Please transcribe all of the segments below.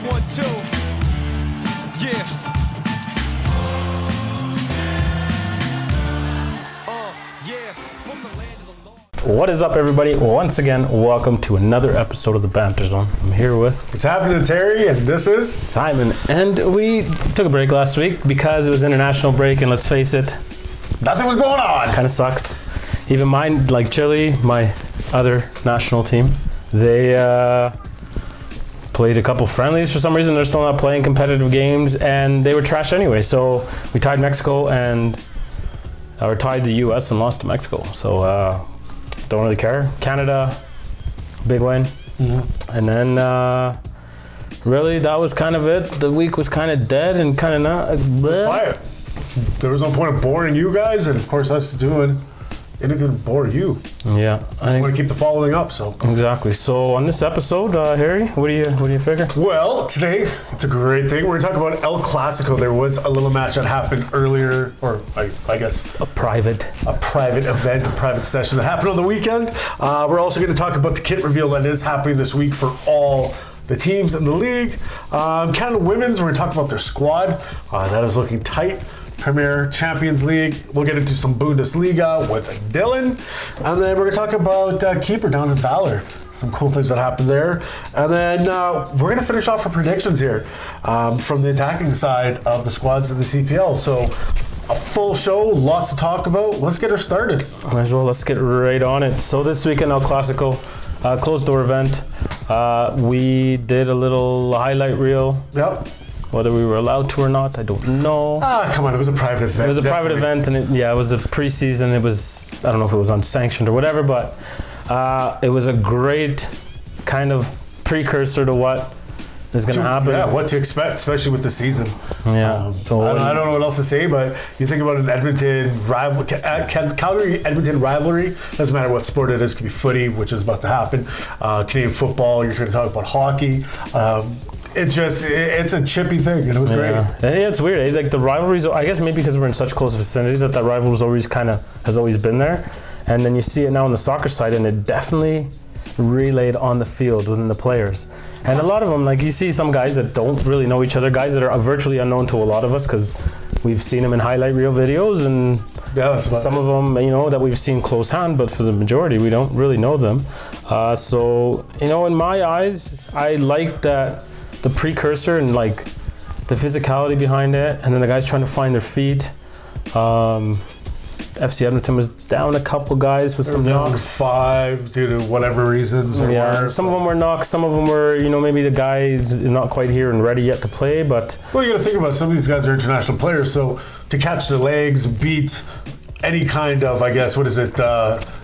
1, 2. Yeah. Yeah. From the land of the Lord. What is up, everybody? Once again, welcome to another episode of the Banter Zone. I'm here with What's happening, Terry? And this is Simon. And we took a break last week because it was international break, and let's face it, nothing was going on. kind of sucks. Even mine, like Chile, my other national team, they played a couple friendlies for some reason. They're still not playing competitive games, and they were trash anyway. So we tied Mexico or tied the U.S. and lost to Mexico. So don't really care. Canada, big win. Mm-hmm. And then really that was kind of it. The week was kind of dead and kind of not. Quiet. There was no point of boring you guys, and of course us doing anything to bore you. Yeah, I just want to keep the following up. So exactly. So on this episode, Harry, what do you figure? Well, today it's a great thing. We're going to talk about El Classico. There was a little match that happened earlier, or I guess A private event, a private session that happened on the weekend. We're also going to talk about the kit reveal that is happening this week for all the teams in the league. Canada Women's, we're going to talk about their squad. That is looking tight. Premier Champions League. We'll get into some Bundesliga with Dylan. And then we're going to talk about keeper down in Valor. Some cool things that happened there. And then we're going to finish off our predictions here from the attacking side of the squads in the CPL. So a full show, lots to talk about. Let's get her started. Might as well, let's get right on it. So this weekend, El Classico, closed door event. We did a little highlight reel. Yep. Whether we were allowed to or not, I don't know. Come on, it was a private event. It was a private event, and it was a preseason. It was, I don't know if it was unsanctioned or whatever, but it was a great kind of precursor to what is going to happen. Yeah, what to expect, especially with the season. Yeah. So I don't know what else to say, but you think about an Edmonton Calgary Edmonton rivalry. Doesn't matter what sport it is. It could be footy, which is about to happen. Canadian football. You're going to talk about hockey. It's a chippy thing, and it was great. Yeah, it's weird. Like the rivalries, I guess maybe because we're in such close vicinity that rivalry was always has always been there, and then you see it now on the soccer side, and it definitely relayed on the field within the players. And a lot of them, like you see some guys that don't really know each other, guys that are virtually unknown to a lot of us because we've seen them in highlight reel videos, and some of them, that we've seen close hand, but for the majority, we don't really know them. So, in my eyes, I like that. The precursor and like the physicality behind it, and then the guys trying to find their feet. FC Edmonton was down a couple guys with some knocks. 5 due to whatever reasons. Some of them were knocks. Some of them were, maybe the guys not quite here and ready yet to play. But well, you got to think about it. Some of these guys are international players, so to catch their legs, beat any kind of, I guess, what is it,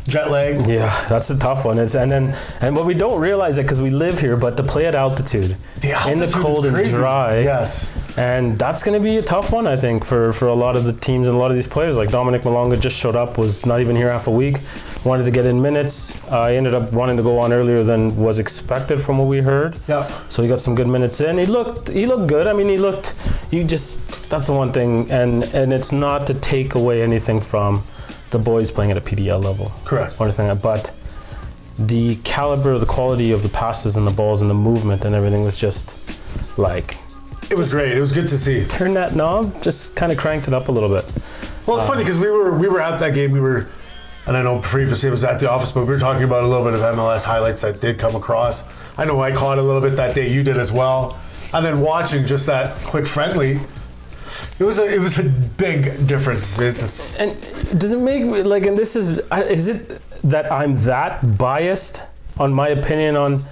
jet lag? Yeah, that's a tough one. And what we don't realize it because we live here, but to play at altitude in the cold and dry. Yes. And that's going to be a tough one, I think, for a lot of the teams and a lot of these players. Like Dominic Malonga just showed up, was not even here half a week, wanted to get in minutes. He ended up wanting to go on earlier than was expected from what we heard. Yeah. So he got some good minutes in. He looked good. I mean, that's the one thing. And it's not to take away anything from the boys playing at a PDL level. Correct. Or anything, but the caliber, the quality of the passes and the balls and the movement and everything was just like... It was great. It was good to see. Turn that knob, just kind of cranked it up a little bit. Well, it's funny because we were at that game. And I know previously it was at the office, but we were talking about a little bit of MLS highlights that did come across. I know I caught a little bit that day. You did as well. And then watching just that quick friendly, it was a big difference. And does it make me like? And this is it that I'm that biased on my opinion on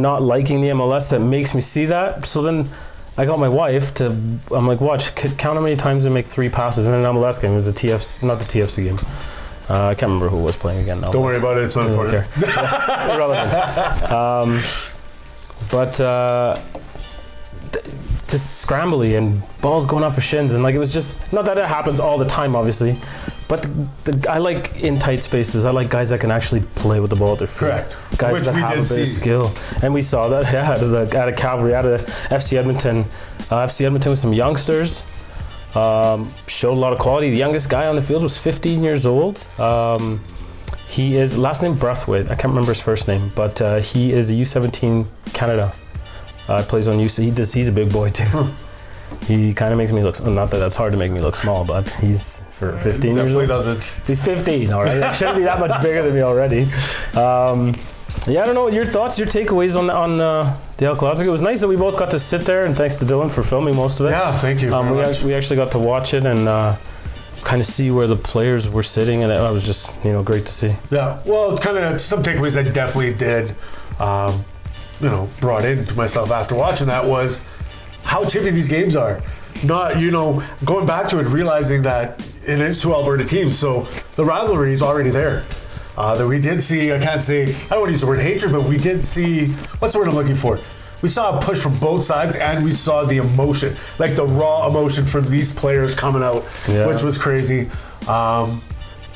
not liking the MLS that makes me see that? So then I got my wife to. I'm like, watch, count how many times they make 3 passes in an MLS game. It was the TFC, not the TFC game. I can't remember who was playing again now. Don't worry about it. It's not important. Irrelevant. Just scrambly and balls going off for shins, and like it was just not that it happens all the time, obviously, but I like in tight spaces. I like guys that can actually play with the ball at their feet. Correct. Guys Which that we have did a bit of see. skill, and we saw that out of Calgary, out of FC Edmonton. FC Edmonton with some youngsters. Showed a lot of quality. The youngest guy on the field was 15 years old. He is last name Brathwaite. I can't remember his first name, but he is a U17 Canada Plays on UC. He's a big boy too. He kind of makes me look, not that that's hard to make me look small, but he's for 15 years old. Doesn't. He's 15, all right. He shouldn't be that much bigger than me already. Yeah, I don't know. Your thoughts, your takeaways on the El Clasico. It was nice that we both got to sit there, and thanks to Dylan for filming most of it. Yeah, thank you very much. We actually got to watch it and kind of see where the players were sitting, and it was just great to see. Yeah, well, it's kind of some takeaways I definitely did, brought into myself after watching that was how chippy these games are. Not, going back to it, realizing that it is two Alberta teams, so the rivalry is already there. That we did see, I don't want to use the word hatred, but we did see, what's the word I'm looking for? We saw a push from both sides, and we saw the emotion, like the raw emotion from these players coming out, which was crazy. But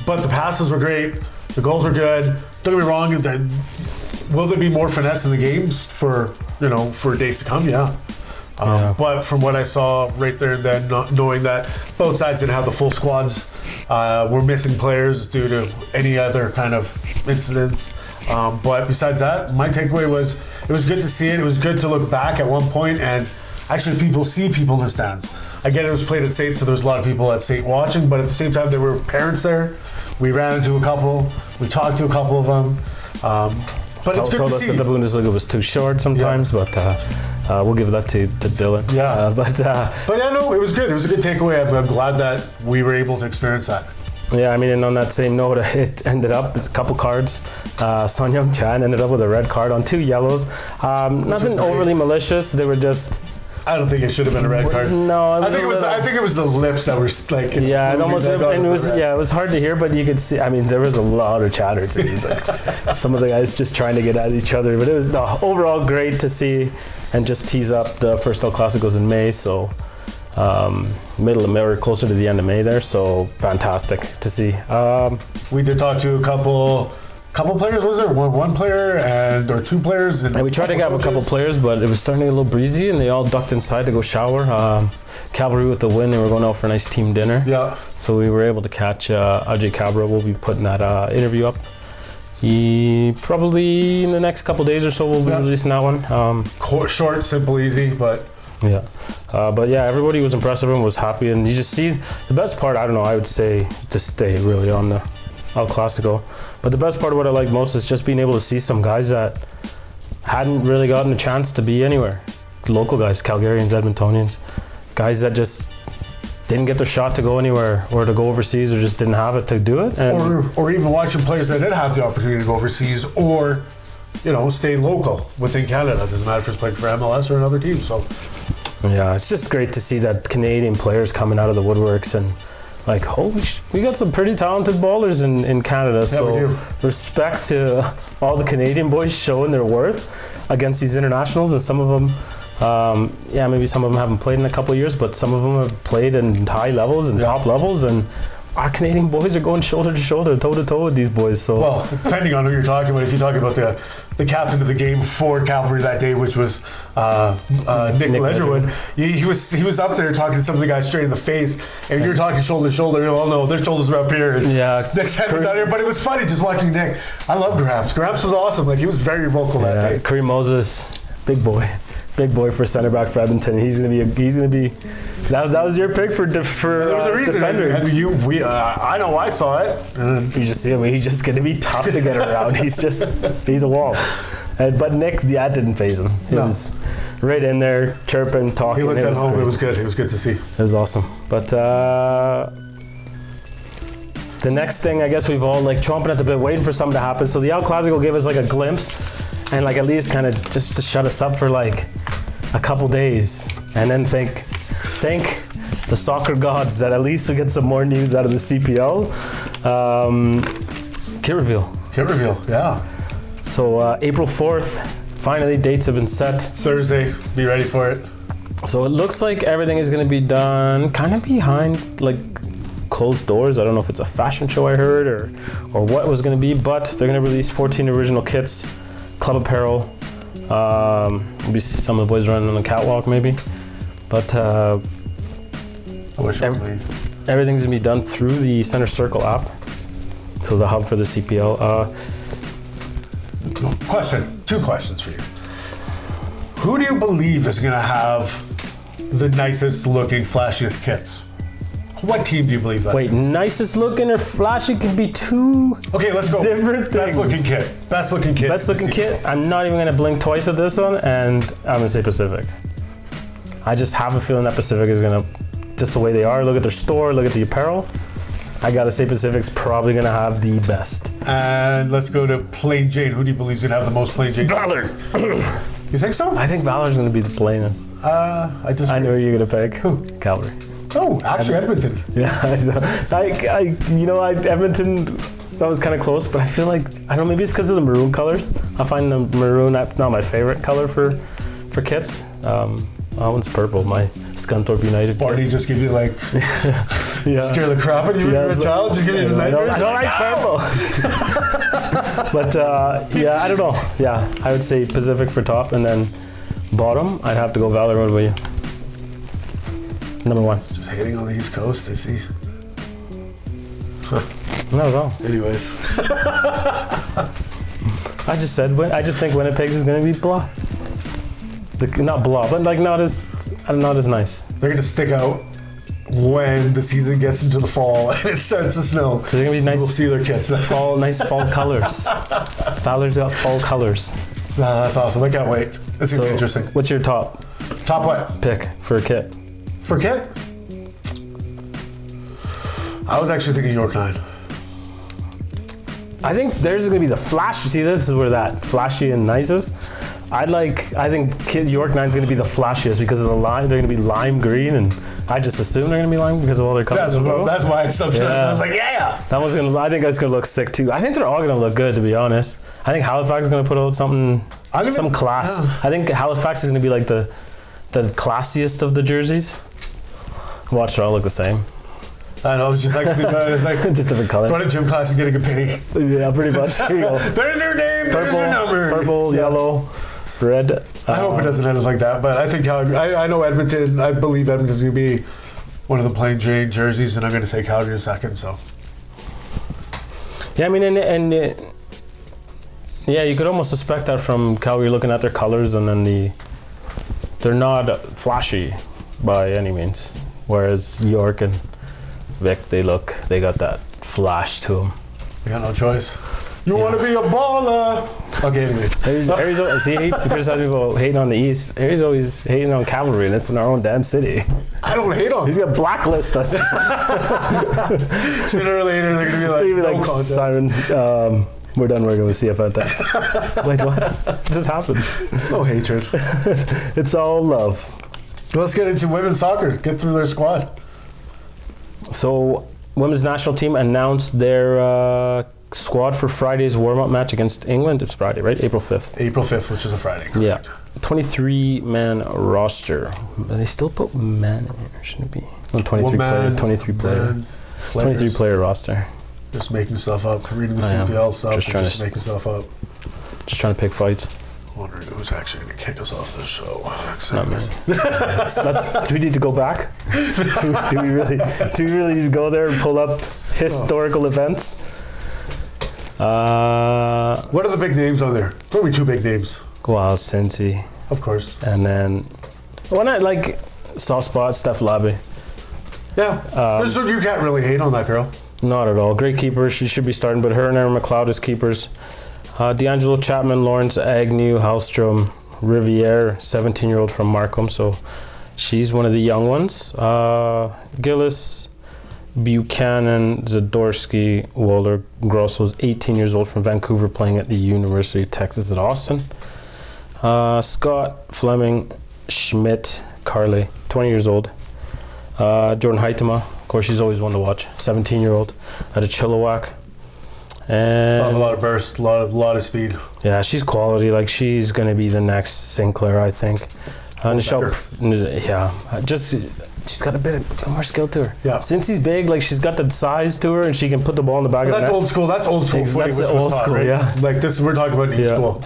the passes were great. The goals were good. Don't get me wrong, will there be more finesse in the games for days to come? Yeah. But from what I saw right there and then, not knowing that both sides didn't have the full squads, were missing players due to any other kind of incidents. But besides that, my takeaway was it was good to see it. It was good to look back at one point and actually see people in the stands. Again, it was played at St., so there was a lot of people at St. watching, but at the same time, there were parents there. We ran into a couple. We talked to a couple of them. But it's good to see. Told us that the Bundesliga was too short sometimes, but we'll give that to Dylan. Yeah. But yeah, no, it was good. It was a good takeaway. I'm glad that we were able to experience that. Yeah, I mean, and on that same note, it ended up, it's a couple cards. Son Young-chan ended up with a red card on 2 yellows. Nothing overly malicious. They were just... I don't think it should have been a red card. No, I think it was the lips that were like. Yeah, it was hard to hear, but you could see. I mean, there was a lot of chatter too. Like, some of the guys just trying to get at each other, but it was overall great to see, and just tease up the first El Clasicos in May. So middle of May or closer to the end of May there. So fantastic to see. We did talk to a couple players, was there? One player or 2 players? And we tried to get a couple players, but it was starting to get a little breezy, and they all ducked inside to go shower. Calgary with the win, they were going out for a nice team dinner. Yeah. So we were able to catch Ajay Cabra. We'll be putting that interview up. Probably in the next couple days or so, we'll be releasing that one. Short, simple, easy, but... Yeah. But yeah, everybody was impressed. Everyone was happy, and you just see the best part, I don't know, I would say to stay really on the El Clasico. But the best part of what I like most is just being able to see some guys that hadn't really gotten a chance to be anywhere. Local guys, Calgarians, Edmontonians, guys that just didn't get their shot to go anywhere or to go overseas or just didn't have it to do it. Or even watching players that did have the opportunity to go overseas or, stay local within Canada. It doesn't matter if it's playing for MLS or another team. So, yeah, it's just great to see that Canadian players coming out of the woodworks and like, we got some pretty talented ballers in Canada. Yeah, so we do. Respect to all the Canadian boys showing their worth against these internationals. And some of them, maybe some of them haven't played in a couple of years, but some of them have played in high levels and top levels. And our Canadian boys are going shoulder to shoulder, toe to toe with these boys. So, well, depending on who you're talking about, if you're talking about the captain of the game for Calgary that day, which was Nick Ledgerwood, he was up there talking to some of the guys straight in the face, and you're talking shoulder to shoulder. Oh no, their shoulders are up here. And next time he's out here, but it was funny just watching Nick. I love Gramps. Gramps was awesome. Like he was very vocal that day. Kareem Moses, big boy for center back for Edmonton. He's gonna be. That was your pick for there was a reason. I know I saw it. You just see him. He's just gonna be tough to get around. He's a wall. But Nick, didn't faze him. He was right in there, chirping, talking. He looked at home. It was good. It was good to see. It was awesome. But the next thing, I guess we've all like chomping at the bit, waiting for something to happen. So the El Clasico gave us like a glimpse, and like at least kind of just to shut us up for like a couple days, and then thank the soccer gods that at least we get some more news out of the CPL. Kit reveal, yeah. So April 4th, finally dates have been set. Thursday, be ready for it. So it looks like everything is going to be done kind of behind like closed doors. I don't know if it's a fashion show I heard or what it was going to be, but they're going to release 14 original kits, club apparel. Maybe some of the boys running on the catwalk maybe. But everything's gonna be done through the Center Circle app, so the hub for the CPL. Two questions for you. Who do you believe is going to have the nicest looking, flashiest kits? What team do you believe that? Wait, nicest looking or flashy could be two. Okay, let's go. Different Best things. looking kit. Best looking kit. Best looking kit. I'm not even gonna blink twice at this one, and I'm gonna say Pacific. I just have a feeling that Pacific is gonna, just the way they are. Look at their store. Look at the apparel. I gotta say Pacific's probably gonna have the best. And let's go to Plain Jane. Who do you believe is gonna have the most Plain Jane? Valor. You think so? I think Valor's gonna be the plainest. I disagree. I know who you're gonna pick. Who? Calgary. Oh, actually, Edmonton. Yeah, Edmonton, that was kind of close, but I feel like, I don't know, maybe it's because of the maroon colors. I find the maroon not my favorite color for kits. That one's purple, my Scunthorpe United kit. Barney just give you like, Yeah. scare the crap out of you when you were a child? Just give you the I nightmares? don't like purple. But yeah, I don't know. Yeah, I would say Pacific for top, and then bottom, I'd have to go Valor. What about you? Number one. Just hating on the East Coast, I see. Not at all. Anyways. I just think Winnipeg's is going to be blah. Not blah, but like not as nice. They're going to stick out when the season gets into the fall and it starts to snow. So they're going to be nice. We'll see their kits. Nice fall colors. Valor's got fall colors. That's awesome. I can't wait. It's going to be interesting. What's your top Top what? pick for a kit? For kit? I was actually thinking York 9. I think theirs is going to be the flash. See, this is where that flashy and nicest. I think York 9 is going to be the flashiest because of the lime. They're going to be lime green, and I just assume they're going to be lime because of all their colors. That's my assumption. Yeah. I was like, yeah. I think that's going to look sick too. I think they're all going to look good, to be honest. I think Halifax is going to put out some class. Yeah. I think Halifax is going to be like the classiest of the jerseys. Watch, they all look the same. I know, it's just like, Just different color. run a gym class and getting a penny. Yeah, pretty much. Here you go. There's your name, there's your number. Purple, yellow, red. I hope it doesn't end up like that, but I think Calgary, I know Edmonton, I believe Edmonton's going to be one of the Plain Jane jerseys, and I'm going to say Calgary a second, so. Yeah, I mean, yeah, you could almost suspect that from Calgary looking at their colors, and then they're not flashy by any means, whereas York and Vic, they got that flash to them. You got no choice. You want to be a baller. Okay, anyway. Harry's see, he criticizes people hating on the East. Harry's always hating on Cavalry, and it's in our own damn city. I don't hate on He's them. gonna blacklist us. Sooner or later, they're going to be like, no content. Siren, we're done working with CFL Tex. Wait, what? What just happened? No hatred. It's all love. Let's get into women's soccer. Get through their squad. So, women's national team announced their squad for Friday's warm-up match against England. It's Friday, right? April 5th. April 5th, which is a Friday. Correct. Yeah. 23-man roster. They still put man in here, shouldn't it be? No, 23 player roster. Just making stuff up. Reading the I am. CPL stuff. Just trying to making stuff up. Just trying to pick fights. Wondering who's actually going to kick us off this show. Not me. Do we need to go back? do we really need to go there and pull up historical events? What are the big names on there? Probably two big names. Well, Cincy. Of course. And then, when I like soft spot, Steph Labbe. Yeah. You can't really hate on that girl. Not at all. Great keeper. She should be starting, but her and Erin McLeod as keepers. D'Angelo Chapman, Lawrence Agnew, Hallstrom, Riviere, 17-year-old from Markham. So she's one of the young ones. Gillis, Buchanan, Zadorsky, Waller, Grosso's 18 years old from Vancouver, playing at the University of Texas at Austin. Scott, Fleming, Schmidt, Carley, 20 years old. Jordan Heitema, of course, she's always one to watch. 17-year-old out of Chilliwack. And A lot of burst, a lot of speed. yeah, she's quality. Like, she's going to be the next Sinclair, I think. She's got a bit more skill to her. Yeah. Since he's big, like, she's got the size to her, and she can put the ball in the back of the net. Old school. That's old school footy. That's which old was taught, school, right? yeah. Like this, we're talking about new school.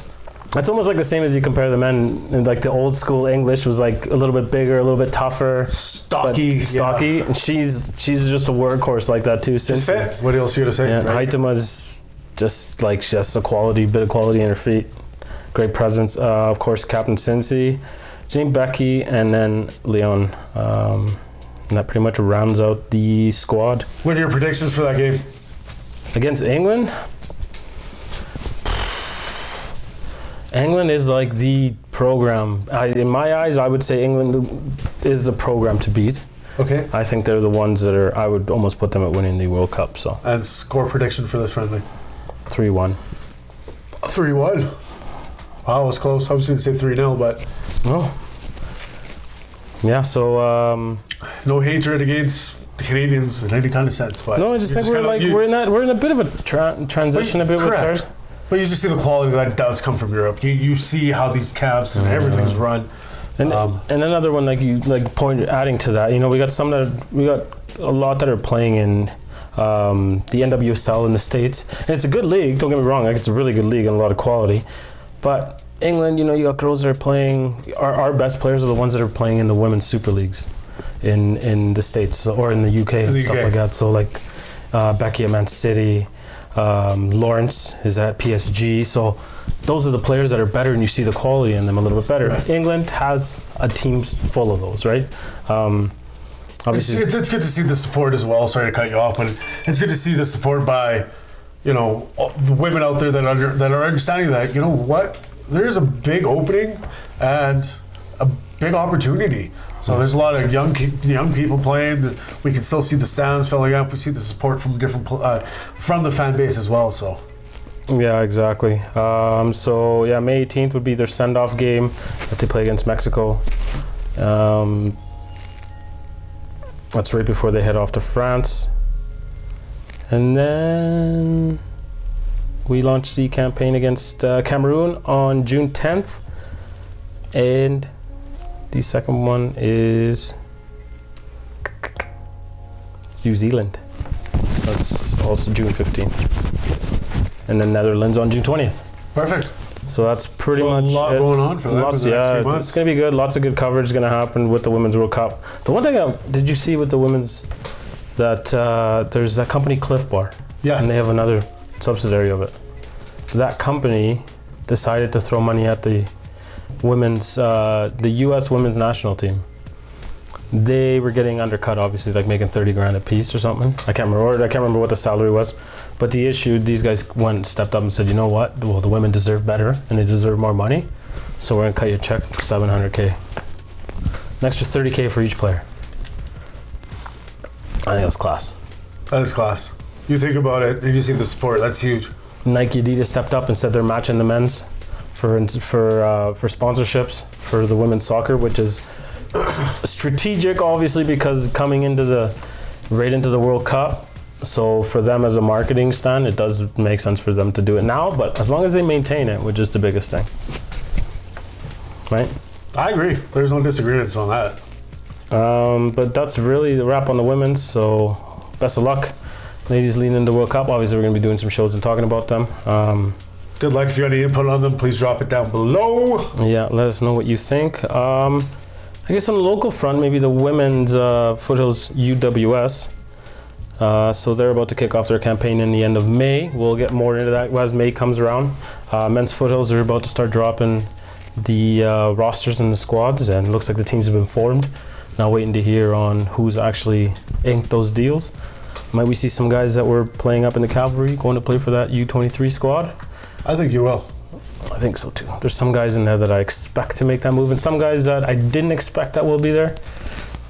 It's almost like the same as you compare the men. And like, the old school English was like a little bit bigger, a little bit tougher, Stocky. Yeah. And she's just a workhorse like that too. Since Fit. What else you to say? yeah, right? Heitema's just like, she has a bit of quality in her feet. great presence. Of course, Captain Cincy, Jane Becky, and then Leon. And that pretty much rounds out the squad. What are your predictions for that game? Against England? England is like the program. In my eyes, I would say England is the program to beat. Okay. I think they're the ones that are, I would almost put them at winning the World Cup. So. And score prediction for this friendly? 3-1. 3-1? Wow, it was close. I was going to say 3-0, but... Oh. Yeah, so... no hatred against the Canadians in any kind of sense, but... No, I just think we're in a bit of a transition a bit correct. with her. But you just see the quality that does come from Europe. You see how these camps and everything's run. And another one, adding to that, we got a lot that are playing in the NWSL in the States, and it's a good league. Don't get me wrong, it's a really good league and a lot of quality. But England, you got girls that are playing. Our best players are the ones that are playing in the women's super leagues in the States or in the UK and stuff like that. So Becky at Man City. Lawrence is at PSG, so those are the players that are better, and you see the quality in them a little bit better. Right. England has a team full of those, right? Obviously, it's good to see the support as well. Sorry to cut you off, but it's good to see the support by, the women out there that are understanding that there's a big opening and a big opportunity. So there's a lot of young people playing. We can still see the stands filling up. We see the support from from the fan base as well. So. Yeah, exactly. May 18th would be their send-off game that they play against Mexico. That's right before they head off to France. And then we launch the campaign against Cameroon on June 10th. And the second one is New Zealand. That's also June 15th. And then Netherlands on June 20th. Perfect. So that's pretty much a lot going on for that. It's going to be good. Lots of good coverage is going to happen with the Women's World Cup. The one thing, did you see with the women's, that there's a company, Cliff Bar. Yes. And they have another subsidiary of it. That company decided to throw money at the U.S. women's national team. They were getting undercut, obviously, making $30,000 a piece or something. I can't remember what the salary was. But the issue, these guys stepped up and said, you know what? Well, the women deserve better and they deserve more money. So we're gonna cut your check for $700K. An extra $30K for each player. I think that's class. That is class. You think about it and you see the support. That's huge. Nike, Adidas stepped up and said they're matching the men's for sponsorships for the women's soccer, which is strategic, obviously, because coming into the World Cup. So for them as a marketing stand, it does make sense for them to do it now. But as long as they maintain it, which is the biggest thing, right? I agree. There's no disagreements on that. But that's really the wrap on the women's. So best of luck, ladies, leading into the World Cup. Obviously, we're going to be doing some shows and talking about them. Good luck. If you have any input on them, please drop it down below. Yeah, let us know what you think. I guess on the local front, maybe the women's Foothills UWS. So they're about to kick off their campaign in the end of May. We'll get more into that as May comes around. Men's Foothills are about to start dropping the rosters and the squads, and it looks like the teams have been formed. Now waiting to hear on who's actually inked those deals. Might we see some guys that were playing up in the cavalry going to play for that U23 squad? I think you will. I think so too. There's some guys in there that I expect to make that move, and some guys that I didn't expect that will be there.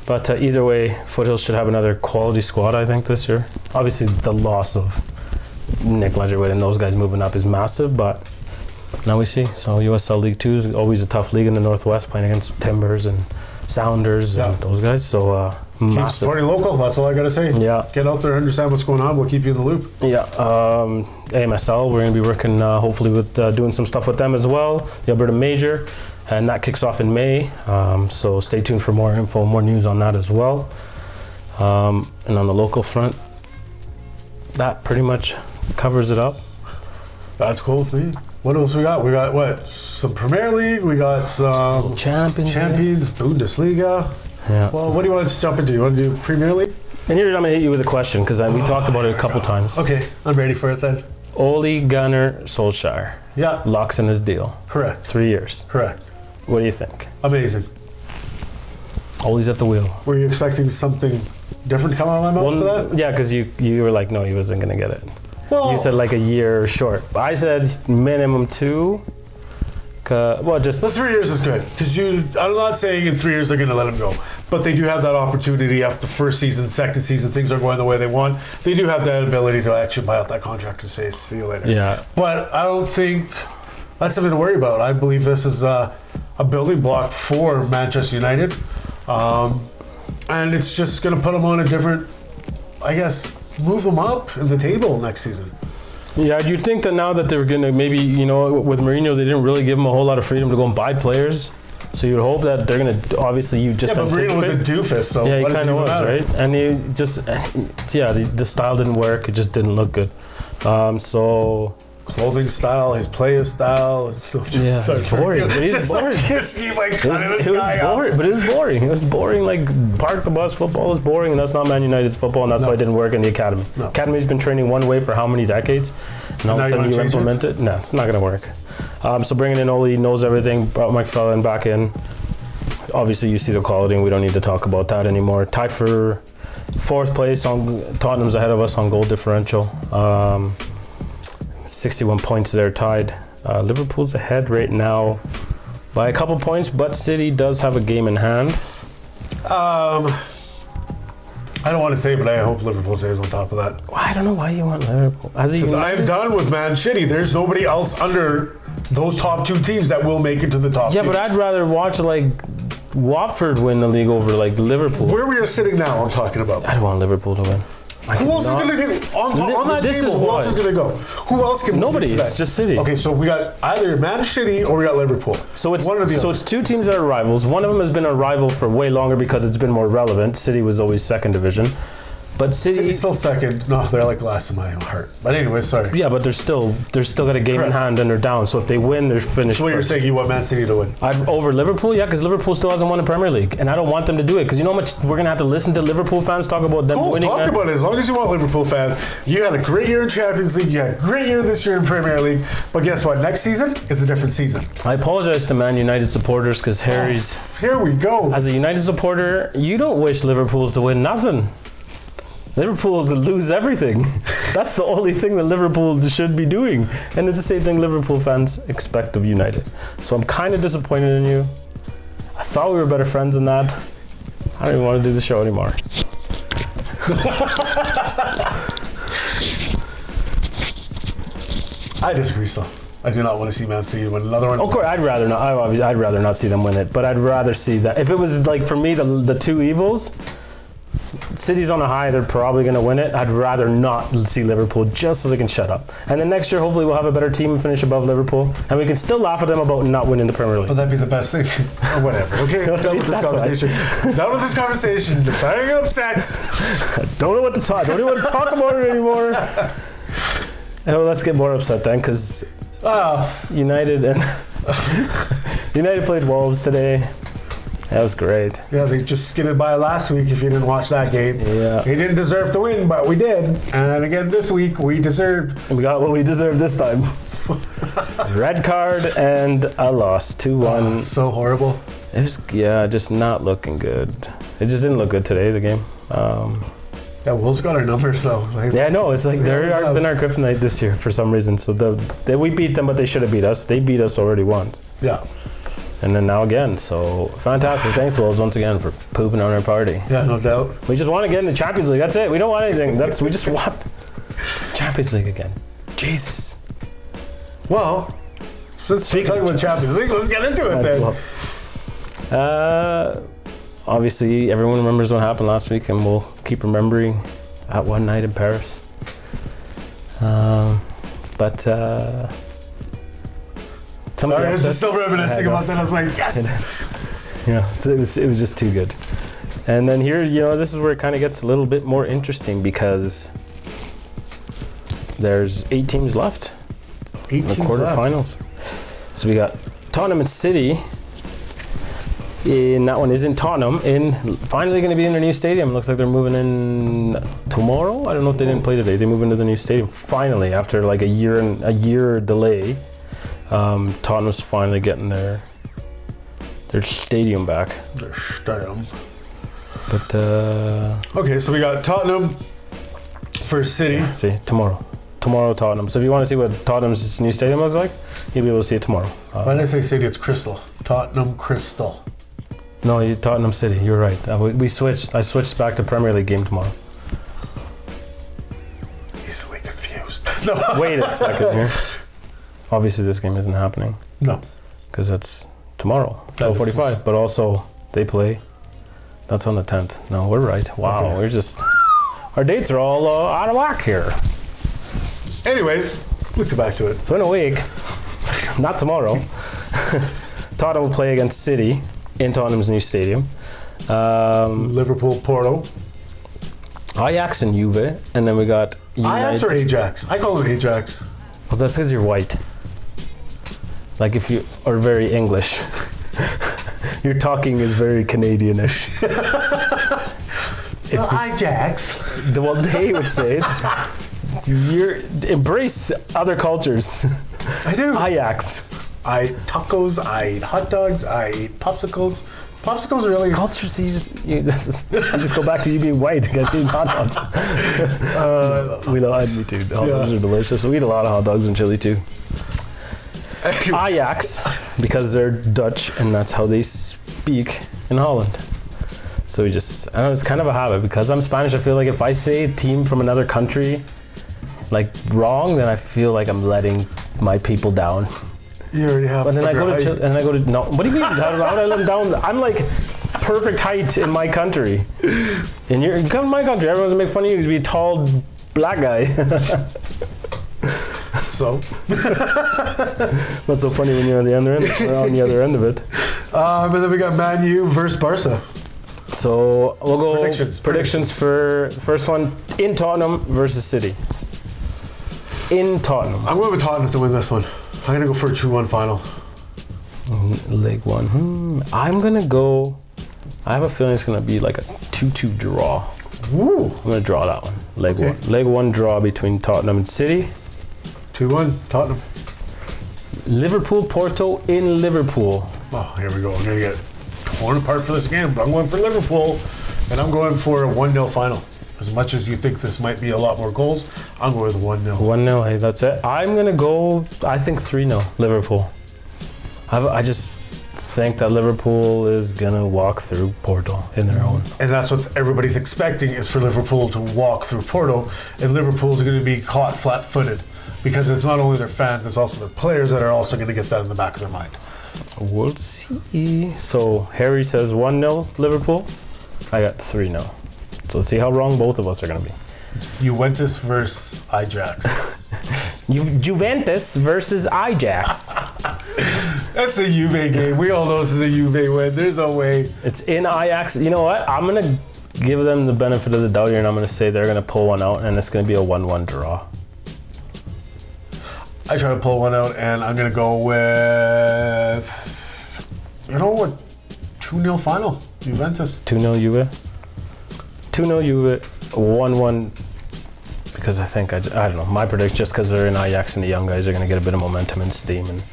But either way, Foothills should have another quality squad, I think, this year. Obviously, the loss of Nick Ledgerwood and those guys moving up is massive, but now we see. So USL League 2 is always a tough league in the Northwest, playing against Timbers and Sounders and those guys. So keep massive. Supporting local, that's all I got to say. Yeah. Get out there, understand what's going on. We'll keep you in the loop. Yeah. AMSL, we're going to be working hopefully with doing some stuff with them as well. The Alberta Major. And that kicks off in May, so stay tuned for more info, more news on that as well. And on the local front, that pretty much covers it up. That's cool with me. What else we got? We got what? Some Premier League. We got some Champions, Bundesliga. Yeah. Well, what do you want to jump into? You want to do Premier League? And here I'm going to hit you with a question because we talked about it a couple times. Okay, I'm ready for it then. Ole Gunnar Solskjaer Yeah, locks in his deal. correct. 3 years. Correct. What do you think? Amazing. Ole's at the wheel. Were you expecting something different to come out of my mouth for that? Yeah, because you were like, no, he wasn't going to get it. Well, You said like a year short. I said minimum 2. Just the 3 years is good because I'm not saying in 3 years they're going to let him go, but they do have that opportunity after first season, second season, things are going the way they want. They do have that ability to actually buy out that contract and say, see you later. Yeah. But I don't think that's something to worry about. I believe this is a building block for Manchester United, and it's just going to put them on a different, I guess, move them up in the table next season. Yeah, you'd think that now that they were going to maybe, with Mourinho, they didn't really give him a whole lot of freedom to go and buy players. So you'd hope that they're going to, obviously, you just But Mourinho was a anticipate. doofus, so Yeah, he what does kind it of even was, matter? right? And he just, the style didn't work. It just didn't look good. So, Clothing style, his player style. yeah, it's boring. It is boring. It was boring. It was boring. Like, park the bus football is boring, and that's not Man United's football, and that's why it didn't work in the academy. No. Academy's been training one way for how many decades? And all of a Now you sudden wanna you change it? implement it? No, it's not going to work. So bringing in Ole, knows everything, brought McFarlane back in. Obviously, you see the quality, and we don't need to talk about that anymore. Tied for 4th place. Tottenham's ahead of us on goal differential. 61 points there, tied. Liverpool's ahead right now by a couple points, but City does have a game in hand. I don't want to say, but I hope Liverpool stays on top of that. I don't know why you want Liverpool. As a Because United, I'm done with Man City. There's nobody else under those top 2 teams that will make it to the top. yeah, two. but I'd rather watch like Watford win the league over like Liverpool. Where we are sitting now, I'm talking about. I don't want Liverpool to win. Who else is going to get on that This is table? Who why. else is going to go? Who else can? Nobody. move into It's that? just City. Okay, so we got either Man City or we got Liverpool. So it's one or the other. it's 2 teams that are rivals. One of them has been a rival for way longer because it's been more relevant. City was always second division, but City's still second. No, they're like last in my heart. But anyway, sorry. yeah, but they're still got a game in Correct. hand and they're down. So if they win, they're finished. So what you're first. saying, you want Man City to win? Over Liverpool, yeah, because Liverpool still hasn't won a Premier League, and I don't want them to do it because you know how much we're gonna have to listen to Liverpool fans talk about them Cool, winning. talk about it. As long as you want Liverpool fans, you had a great year in Champions League. You had a great year this year in Premier League. But guess what? Next season is a different season. I apologize to Man United supporters because Harry's. Here we go. As a United supporter, you don't wish Liverpool to win nothing. Liverpool to lose everything. That's the only thing that Liverpool should be doing. And it's the same thing Liverpool fans expect of United. So I'm kind of disappointed in you. I thought we were better friends than that. I don't even want to do the show anymore. I disagree still. I do not want to see Man City win another one. Of course, I'd rather not. I'd rather not see them win it. But I'd rather see that. If it was like for me, the 2 evils. City's on a high, they're probably going to win it. I'd rather not see Liverpool just so they can shut up. And then next year, hopefully, we'll have a better team and finish above Liverpool. And we can still laugh at them about not winning the Premier League. But that'd be the best thing. Or whatever. Okay, done with this That's conversation. Done with this conversation. If I get upset. Don't know what to talk. Don't even want to talk about it anymore. Oh, let's get more upset then, because United played Wolves today. That was great. Yeah, they just skidded by last week if you didn't watch that game. Yeah. They didn't deserve to win, but we did. And again this week, we deserved. And we got what we deserved this time. Red card and a loss, 2-1. So horrible. It was, just not looking good. It just didn't look good today, the game. Yeah, Wolves got our numbers, though. Yeah, no, it's like they've been our kryptonite this year for some reason. So we beat them, but they should have beat us. They beat us already once. Yeah. And then now again. So fantastic. Thanks, Wolves, once again for pooping on our party. Yeah, no doubt. We just want to get in the Champions League. That's it. We don't want anything. We just want Champions League again. Jesus. Well, since we're talking about Champions League, let's get into it then. Obviously, everyone remembers what happened last week, and we'll keep remembering that one night in Paris. Sorry, I was just still reminiscing about that. I was like, yes! Yeah, so it was just too good. And then here, this is where it kind of gets a little bit more interesting because there's 8 teams left in the quarterfinals. So we got Tottenham and City. And that one is in Tottenham. Finally going to be in their new stadium. Looks like they're moving in tomorrow. I don't know if they didn't play today. They move into the new stadium finally after like a year delay. Tottenham's finally getting their stadium back. Their stadium. But okay, so we got Tottenham versus City. see tomorrow Tottenham. So if you want to see what Tottenham's new stadium looks like, you'll be able to see it tomorrow. When I say City, it's Crystal. Tottenham Crystal. No, Tottenham City. You're right. We switched. I switched back to Premier League game tomorrow. Easily confused. No. Wait a second here. Obviously, this game isn't happening No. because that's tomorrow, That is 12:45. But also, they play. That's on the 10th. No, we're right. Wow, Okay. we're just our dates are all out of whack here. Anyways, we'll get back to it. So in a week, not tomorrow, Tottenham will play against City in Tottenham's new stadium. Liverpool, Porto. Ajax and Juve, and then we got Ajax or Ajax? I call them Ajax. Well, that's because you're white. Like if you are very English. Your talking is very Canadianish. Ajax. The one they would say it. Embrace other cultures. I do. Ajax. I ate tacos, I ate hot dogs, I ate popsicles. Popsicles are really... Cultures, I just go back to you being white because eating hot dogs. We love, me too. Hot dogs are delicious. We eat a lot of hot dogs in Chile too. Ajax, because they're Dutch and that's how they speak in Holland. So I know it's kind of a habit. Because I'm Spanish, I feel like if I say a team from another country like wrong, then I feel like I'm letting my people down. You already have... But then I go to Chile, and I go to, no, what do you mean? How would I let them down? I'm like perfect height in my country. And you come to my country, everyone's gonna make fun of you because you're a tall black guy. So? Not so funny when you're on the other end, or on the other end of it. And then we got Man U versus Barca. So we'll go Predictions for the first one in Tottenham versus City. In Tottenham. I'm going with Tottenham to win this one. I'm going to go for a 2-1 final. Leg one. I'm going to go... I have a feeling it's going to be like a 2-2 draw. Woo! I'm going to draw that one. Leg Okay. one. Leg one draw between Tottenham and City. 2-1, Tottenham. Liverpool, Porto in Liverpool. Oh, here we go. We're going to get torn apart for this game. But I'm going for Liverpool, and I'm going for a 1-0 final. As much as you think this might be a lot more goals, I'm going with 1-0. 1-0, hey, that's it. I'm going to go, I think 3-0, Liverpool. I just think that Liverpool is going to walk through Porto in their own. And that's what everybody's expecting, is for Liverpool to walk through Porto, and Liverpool's going to be caught flat-footed. Because it's not only their fans, it's also their players that are also going to get that in the back of their mind. We'll see. So Harry says 1-0 Liverpool. I got 3-0. So let's see how wrong both of us are going to be. Juventus versus Ajax. Juventus versus Ajax. That's the Juve game. We all know this is a Juve win. There's no way. It's in Ajax. You know what? I'm going to give them the benefit of the doubt here, and I'm going to say they're going to pull one out, and it's going to be a 1-1 draw. I try to pull one out, and I'm going to go with, 2-0 final, Juventus. 2-0 Juve. 2-0 Juve, 1-1, because I don't know, my prediction, just because they're in Ajax and the young guys are going to get a bit of momentum and steam and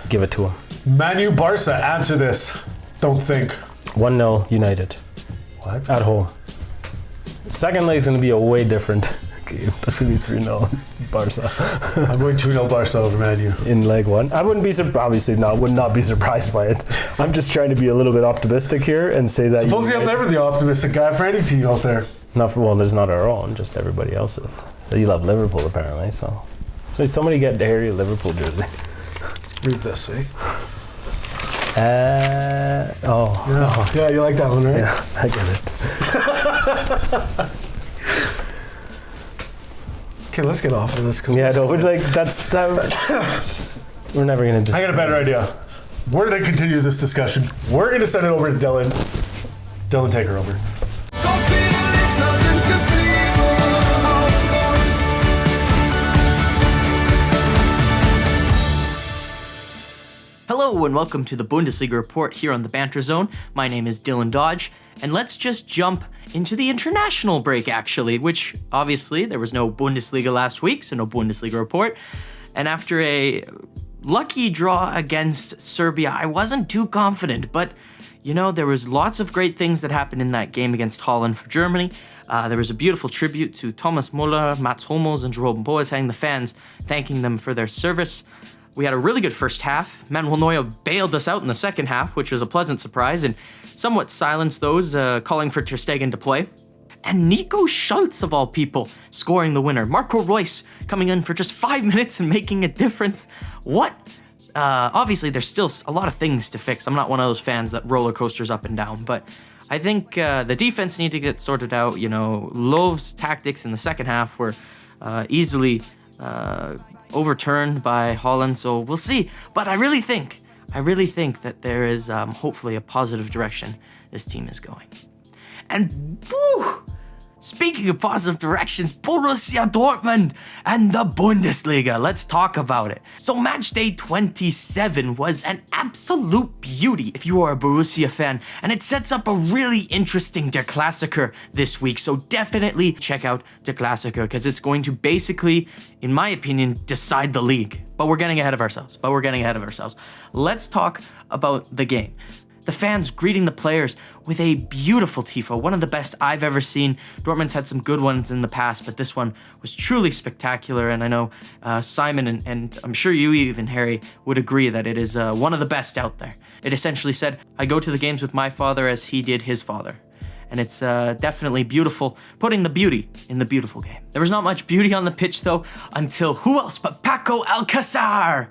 give it to them. Man U Barca, answer this. Don't think. 1-0 United. What? At home. Second leg is going to be a way different game. That's going to be 3-0 Barca. I'm going 2-0 Barca over Man U. In leg one. I wouldn't be would not be surprised by it. I'm just trying to be a little bit optimistic here and say that Supposedly I'm never the optimistic guy for any team out there. there's not our own, just everybody else's. You love Liverpool apparently, so somebody get Harry a Liverpool jersey. Read this, eh? Yeah, you like that one, right? Yeah, I get it. Okay, let's get off of this. Yeah, no, we're like we're never gonna. I got a better idea. We're gonna continue this discussion. We're gonna send it over to Dylan. Dylan, take her over. Hello Hello and welcome to the Bundesliga report here on the Banter Zone. My name is Dylan Dodge, and let's just jump into the international break actually, which obviously there was no Bundesliga last week, so no Bundesliga report. And after a lucky draw against Serbia, I wasn't too confident, but you know, there was lots of great things that happened in that game against Holland for Germany. There was a beautiful tribute to Thomas Muller, Mats Hummels, and Jerome Boateng, the fans thanking them for their service. We had a really good first half. Manuel Neuer bailed us out in the second half, which was a pleasant surprise, and somewhat silenced those calling for Ter Stegen to play. And Nico Schulz, of all people, scoring the winner. Marco Reus coming in for just 5 minutes and making a difference. What? Obviously, there's still a lot of things to fix. I'm not one of those fans that roller coasters up and down, but I think the defense need to get sorted out. You know, Löw's tactics in the second half were easily overturned by Holland, so we'll see. But I really think that there is hopefully a positive direction this team is going. And woo! Speaking of positive directions, Borussia Dortmund and the Bundesliga. Let's talk about it. So match day 27 was an absolute beauty if you are a Borussia fan, and it sets up a really interesting Der Klassiker this week. So definitely check out Der Klassiker because it's going to basically, in my opinion, decide the league. But we're getting ahead of ourselves. Let's talk about the game. The fans greeting the players with a beautiful tifo, one of the best I've ever seen. Dortmund's had some good ones in the past, but this one was truly spectacular. And I know Simon and I'm sure you even, Harry, would agree that it is one of the best out there. It essentially said, I go to the games with my father as he did his father. And it's definitely beautiful, putting the beauty in the beautiful game. There was not much beauty on the pitch, though, until who else but Paco Alcácer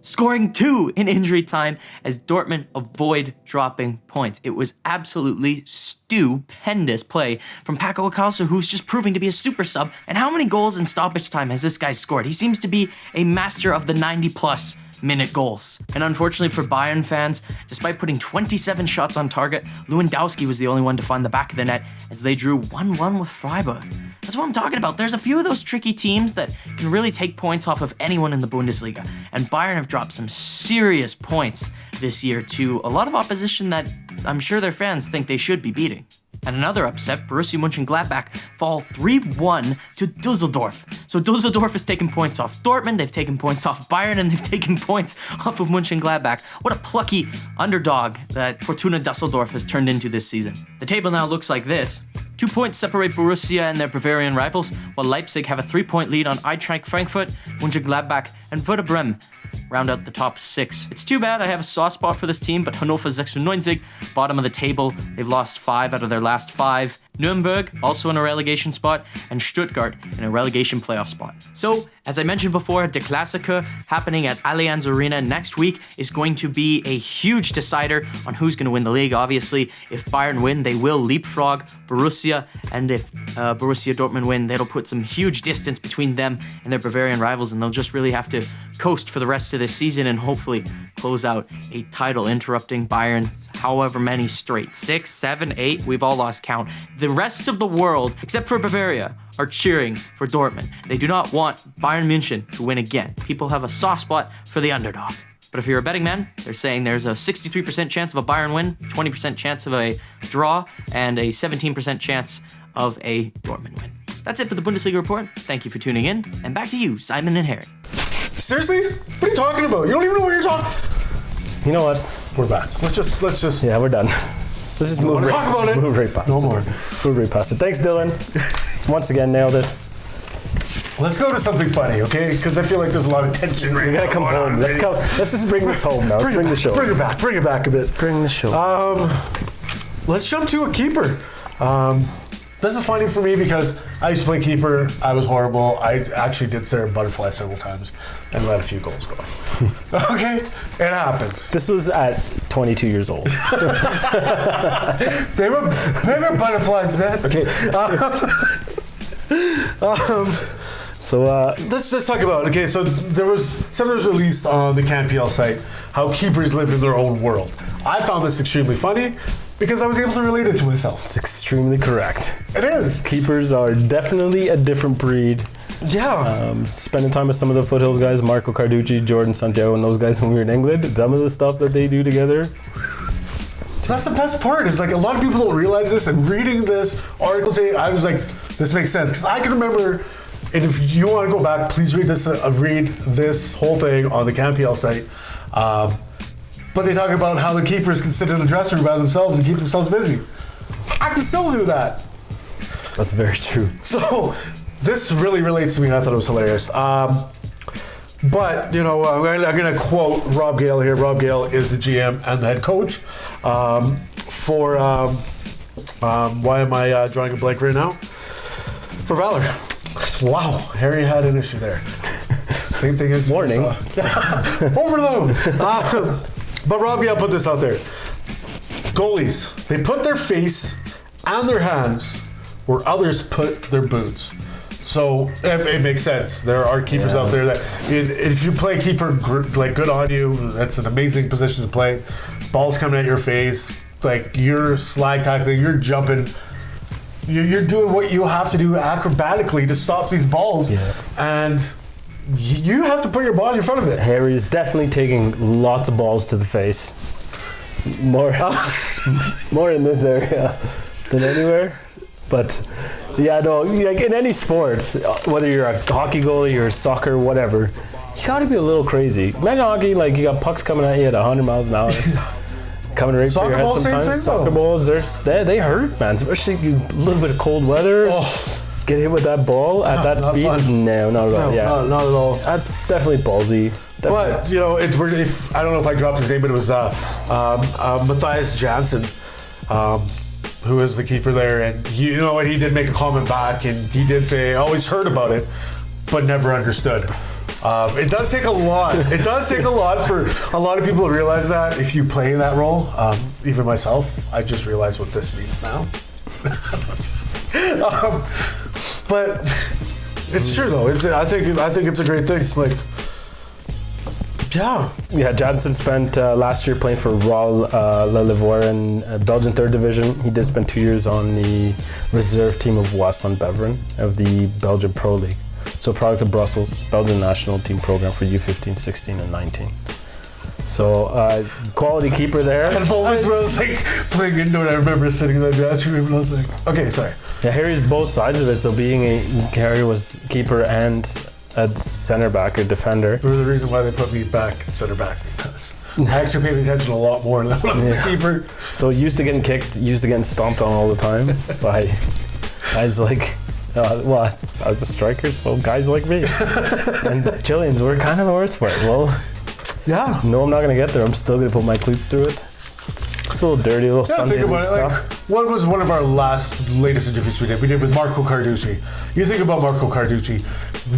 scoring 2 in injury time as Dortmund avoid dropping points. It was absolutely stupendous play from Paco Alcácer, who's just proving to be a super sub. And how many goals in stoppage time has this guy scored? He seems to be a master of the 90-plus minute goals. And unfortunately for Bayern fans, despite putting 27 shots on target, Lewandowski was the only one to find the back of the net as they drew 1-1 with Freiburg. That's what I'm talking about. There's a few of those tricky teams that can really take points off of anyone in the Bundesliga. And Bayern have dropped some serious points this year to a lot of opposition that I'm sure their fans think they should be beating. And another upset, Borussia Mönchengladbach fall 3-1 to Dusseldorf. So Dusseldorf has taken points off Dortmund, they've taken points off Bayern, and they've taken points off of Mönchengladbach. What a plucky underdog that Fortuna Dusseldorf has turned into this season. The table now looks like this. 2 points separate Borussia and their Bavarian rivals, while Leipzig have a 3-point lead on Eintracht Frankfurt, Mönchengladbach, and Werder Bremen round out the top 6. It's too bad I have a soft spot for this team, but Hannover 96, bottom of the table, they've lost 5 out of their last 5. Nuremberg, also in a relegation spot, and Stuttgart in a relegation playoff spot. So, as I mentioned before, Der Klassiker happening at Allianz Arena next week is going to be a huge decider on who's going to win the league. Obviously, if Bayern win, they will leapfrog Borussia, and if Borussia Dortmund win, that'll put some huge distance between them and their Bavarian rivals, and they'll just really have to coast for the rest of this season and hopefully close out a title, interrupting Bayern however many straight, 6, 7, 8, we've all lost count. The rest of the world, except for Bavaria, are cheering for Dortmund. They do not want Bayern München to win again. People have a soft spot for the underdog. But if you're a betting man, they're saying there's a 63% chance of a Bayern win, 20% chance of a draw, and a 17% chance of a Dortmund win. That's it for the Bundesliga report. Thank you for tuning in, and back to you, Simon and Harry. Seriously? What are you talking about? You don't even know what you're talking. You know what? We're back. Let's just. Yeah, we're done. Let's just move talk about it. Move right past it. No more. Move right past it. Thanks, Dylan. Once again, nailed it. Let's go to something funny, okay? Because I feel like there's a lot of tension right now. We gotta come home. Let's just bring this home now. Let's bring the show. Bring it back a bit. Bring the show. Let's jump to a keeper. This is funny for me because I used to play keeper. I was horrible. I actually did Sarah Butterfly several times and let a few goals go. Okay? It happens. This was at 22 years old. They were butterflies then. Okay. So let's talk about. Okay, so there was something was released on the CanPL site how keepers live in their own world. I found this extremely funny because I was able to relate it to myself. It's extremely correct. It is. Keepers are definitely a different breed Spending time with some of the Foothills guys, Marco Carducci, Jordan Santiago, and those guys when we were in England. Some of the stuff that they do together. That's the best part. Is like a lot of people don't realize this. And reading this article today, I was like, this makes sense because I can remember. And if you want to go back, please read this whole thing on the CANPL site. But they talk about how the keepers can sit in the dressing room by themselves and keep themselves busy. I can still do that. That's very true. So this really relates to me, and I thought it was hilarious. But, I'm going to quote Rob Gale here. Rob Gale is the GM and the head coach for, why am I drawing a blank right now? For Valor. Wow, Harry had an issue there. Same thing as warning. Overload. But Rob Gale put this out there. Goalies, they put their face and their hands where others put their boots. So it makes sense. There are keepers out there that if you play keeper like good on you, that's an amazing position to play. Ball's coming at your face, like you're slide tackling, you're jumping, you're doing what you have to do acrobatically to stop these balls, and you have to put your body in front of it. Harry is definitely taking lots of balls to the face. More in this area than anywhere. But like in any sport, whether you're a hockey goalie or soccer, whatever, you gotta be a little crazy. Imagine hockey, like you got pucks coming at you at 100 miles an hour, coming right for your head sometimes. Soccer balls, they hurt, man. Especially a little bit of cold weather. Get hit with that ball at that speed? Fun. No, not at all. No, not at all. That's definitely ballsy. But Definitely. I don't know if I dropped his name, but it was Matthias Janssen. Who is the keeper there, and he did make a comment back, and he did say, I always heard about it, but never understood. It does take a lot. It does take a lot for a lot of people to realize that if you play that role. Even myself, I just realized what this means now. But it's true though. I think it's a great thing. Like, yeah. Janssen spent last year playing for Royal Lelievre in Belgian 3rd Division. He did spend 2 years on the reserve team of Westland Beveren of the Belgian Pro League. So product of Brussels, Belgian national team program for U15, 16, and 19. So quality keeper there. I had moments where I was like playing indoor, and I remember sitting in the dressing room and I was like, okay, sorry. Yeah, Harry's both sides of it. So Harry was keeper and a center back, a defender. There was a reason why they put me back center back, because I actually paid attention a lot more than when I was a keeper. So used to getting kicked, used to getting stomped on all the time by guys like, I was a striker, so guys like me. And Chileans were kind of the worst for it. Well, no, I'm not going to get there. I'm still going to put my cleats through it. It's a little dirty, a little Sunday stuff. Like, what was one of our latest interviews we did? We did with Marco Carducci. You think about Marco Carducci.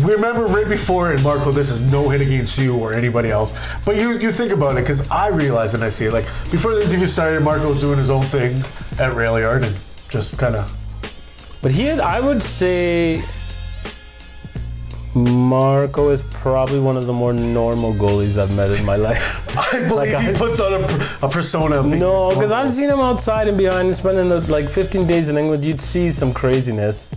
Remember right before, and Marco, this is no hit against you or anybody else, but you think about it, because I realize and I see it. Like, before the interview started, Marco was doing his own thing at Rail Yard and just kind of... But I would say Marco is probably one of the more normal goalies I've met in my life. I believe he puts on a persona. No, because I've seen him outside and behind and spending 15 days in England. You'd see some craziness.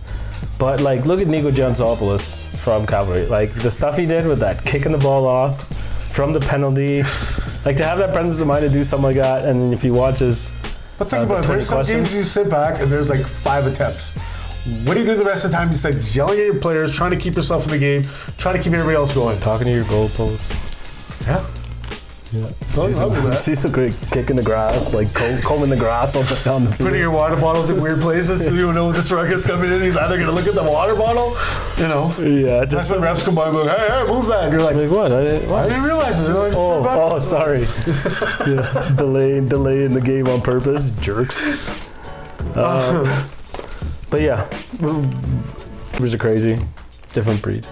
But look at Nico Jansopoulos from Calgary. The stuff he did with that, kicking the ball off from the penalty. To have that presence of mind to do something like that, and if he watches. But think about it. There's some games you sit back and there's 5 attempts. What do you do the rest of the time besides yelling at your players, trying to keep yourself in the game, trying to keep everybody else going? Talking to your goalposts. Yeah. See some great kick in the grass, combing the grass on the field. Putting your water bottles in weird places so you don't know when the striker's coming in. He's either going to look at the water bottle, Yeah, just when refs come by and go, hey, move that. And you're like what? I didn't realize it. Sorry. Delay in the game on purpose, jerks. But yeah, Rivers are crazy, different breed.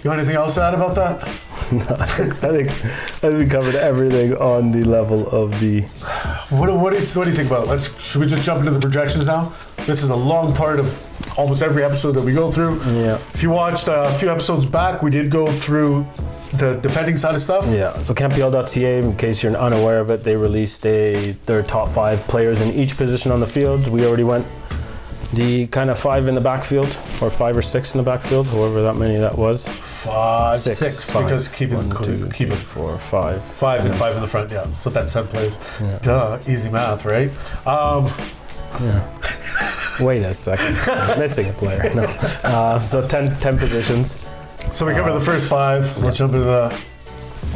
You want anything else to add about that? No, I think we covered everything on the level of the. What do you think about it? Should we just jump into the projections now? This is a long part of almost every episode that we go through. Yeah. If you watched a few episodes back, we did go through the defending side of stuff. Yeah. So CANPL.ca, in case you're unaware of it, they released their top 5 players in each position on the field. We already went The kind of 5 in the backfield, or 5 or 6 in the backfield, however that many that was. 5, Six, 6, five. because keep it 4, 5. 5 and 5 in the front, yeah. So that's 10 players. Yeah. Duh, easy math, right? Wait a second. I'm missing a player. No. So 10 positions. So we covered the first 5. Let's jump into the...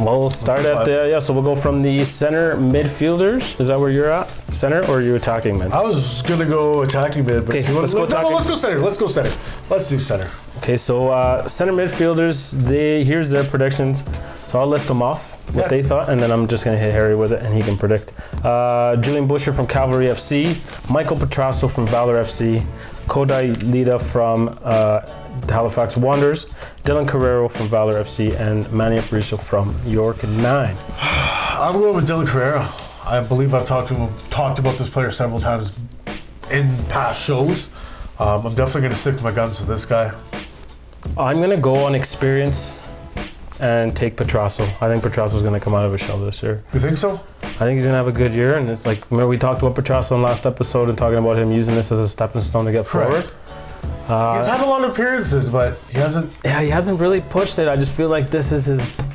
Well, we'll start at the, so we'll go from the center midfielders. Is that where you're at? Center, or are you attacking mid? I was going to go attacking mid, but Okay, if you want let's go attacking. let's go center. Let's go center. Let's do center. Okay, so center midfielders, here's their predictions. So I'll list them off, what they thought, and then I'm just going to hit Harry with it, and he can predict. Julian Busher from Calgary FC, Michael Petrasso from Valor FC, Kodai Lida from Halifax Wanderers, Dylan Carrero from Valor FC, and Manny Apertura from York 9. I'm going with Dylan Carrera. I believe I've talked about this player several times in past shows. I'm definitely going to stick to my guns with this guy. I'm going to go on experience and take Petrasso. I think Petrasso's going to come out of his shell this year. You think so? I think he's going to have a good year, and it's like, remember we talked about Petrasso in last episode and talking about him using this as a stepping stone to get forward? He's had a lot of appearances, but he hasn't... Yeah, he hasn't really pushed it. I just feel like this is his...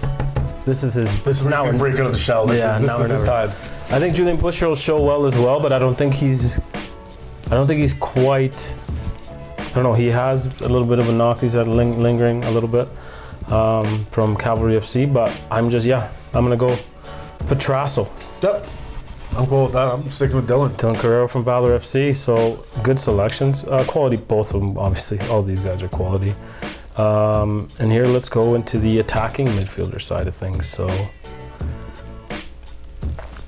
This is now now. break out of the shell. This is his time. I think Julian Busher will show well as well, but I don't think he's quite... I don't know, he has a little bit of a knock. He's had lingering a little bit from Calgary FC, but I'm going to go Petrasso. Yep. I'm cool with that. I'm sticking with Dylan. Dylan Carrero from Valor FC, so good selections. Quality, both of them, obviously. All these guys are quality. And here, let's go into the attacking midfielder side of things. So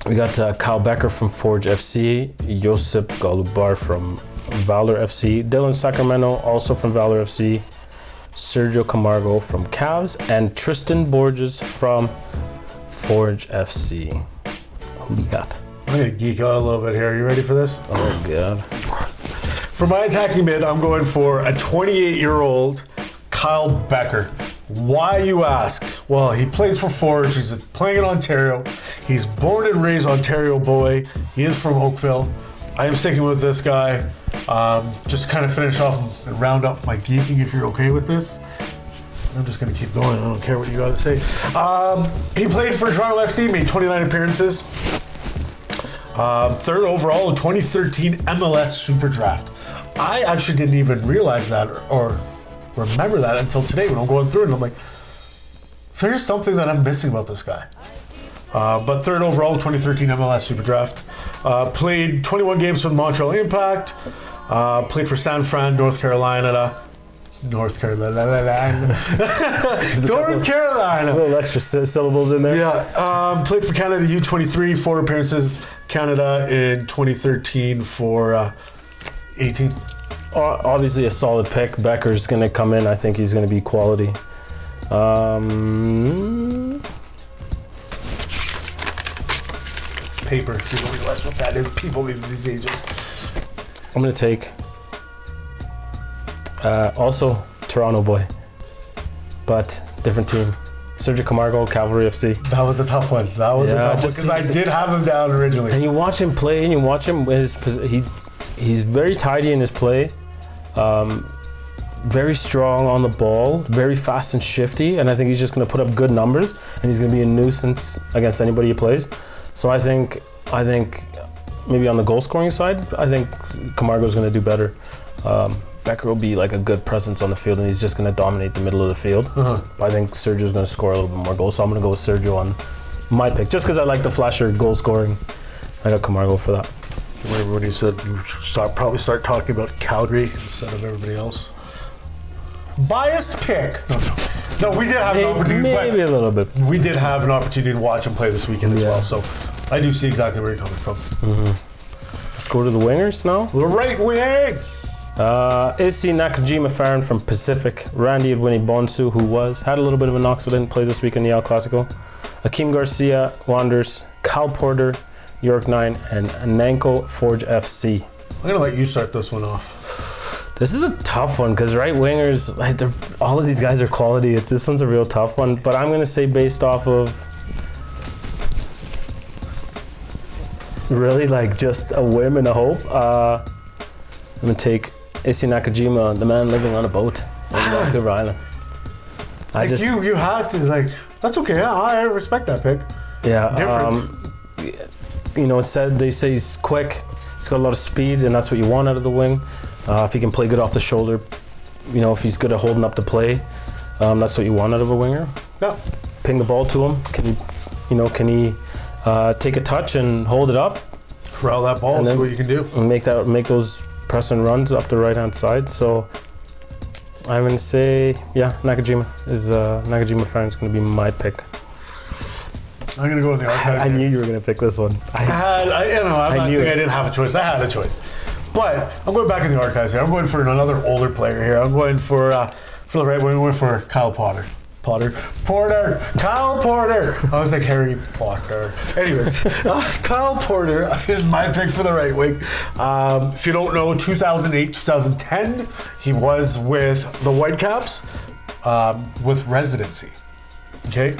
we got Kyle Becker from Forge FC, Josip Galubar from Valor FC, Dylan Sacramento, also from Valor FC, Sergio Camargo from Cavs, and Tristan Borges from Forge FC. Who do you got? I'm going to geek out a little bit here. You ready for this? Oh, God. For my attacking mid, I'm going for a 28-year-old Kyle Becker. Why, you ask? Well, he plays for Forge. He's playing in Ontario. He's born and raised Ontario boy. He is from Oakville. I am sticking with this guy. Just kind of finish off and round up my geeking, if you're okay with this. I'm just going to keep going. I don't care what you got to say. He played for Toronto FC, made 29 appearances. Third overall in 2013 MLS Super Draft. I actually didn't even realize that or remember that until today when I'm going through it. And I'm like, there's something that I'm missing about this guy. But third overall in 2013 MLS Super Draft. Played 21 games for the Montreal Impact. Played for San Fran, North Carolina. North Carolina. A little extra syllables in there. Yeah. Played for Canada U23, 4 appearances. Canada in 2013 for 18. Obviously a solid pick. Becker's going to come in. I think he's going to be quality. It's paper. You don't realize what that is. People in these ages. I'm going to take also Toronto boy, but different team. Sergio Camargo, Calgary FC. That was a tough one. That was a tough one because I did have him down originally. And you watch him play, and you watch him. He's very tidy in his play. Very strong on the ball, very fast and shifty, and I think he's just going to put up good numbers, and he's going to be a nuisance against anybody he plays. So I think maybe on the goal scoring side, I think Camargo's going to do better. Becker will be like a good presence on the field, and he's just going to dominate the middle of the field. But I think Sergio's going to score a little bit more goals, so I'm going to go with Sergio on my pick, just because I like the flasher goal scoring. I got Camargo for that. Remember when you said you should probably start talking about Calgary instead of everybody else? Biased pick. No, we did have an opportunity. Maybe a little bit. We did have an opportunity to watch him play this weekend as well, so I do see exactly where you're coming from. Let's go to the wingers now. The right wing. Issy Nakajima Farron from Pacific, Randy Edwini Bonsu, who had a little bit of a knock, so didn't play this week in the El Clasico, Akeem Garcia, Wanderers, Cal Porter, York 9, and Nanko Forge FC. I'm going to let you start this one off. This is a tough one because right wingers, all of these guys are quality. This one's a real tough one, but I'm going to say based off of really like just a whim and a hope, I'm going to take Issey Nakajima, the man living on a boat in Vancouver Island. You had to, like, that's okay. I respect that pick. Yeah. Different. They say he's quick. He's got a lot of speed, and that's what you want out of the wing. If he can play good off the shoulder, if he's good at holding up the play, that's what you want out of a winger. Yeah. Ping the ball to him. Can he take a touch and hold it up? Corral that ball. That's what you can do. And make those press and runs up the right hand side. So I'm gonna say, Nakajima Farron's gonna be my pick. I'm gonna go with the archive. I knew you were gonna pick this one. I'm not saying I didn't have a choice. I had a choice, but I'm going back in the archives here. I'm going for another older player here. I'm going for the right wing. I'm going for Kyle Porter. Kyle Porter. I was like Harry Potter. Anyways, Kyle Porter is my pick for the right wing. If you don't know, 2008, 2010, he was with the Whitecaps with residency. Okay.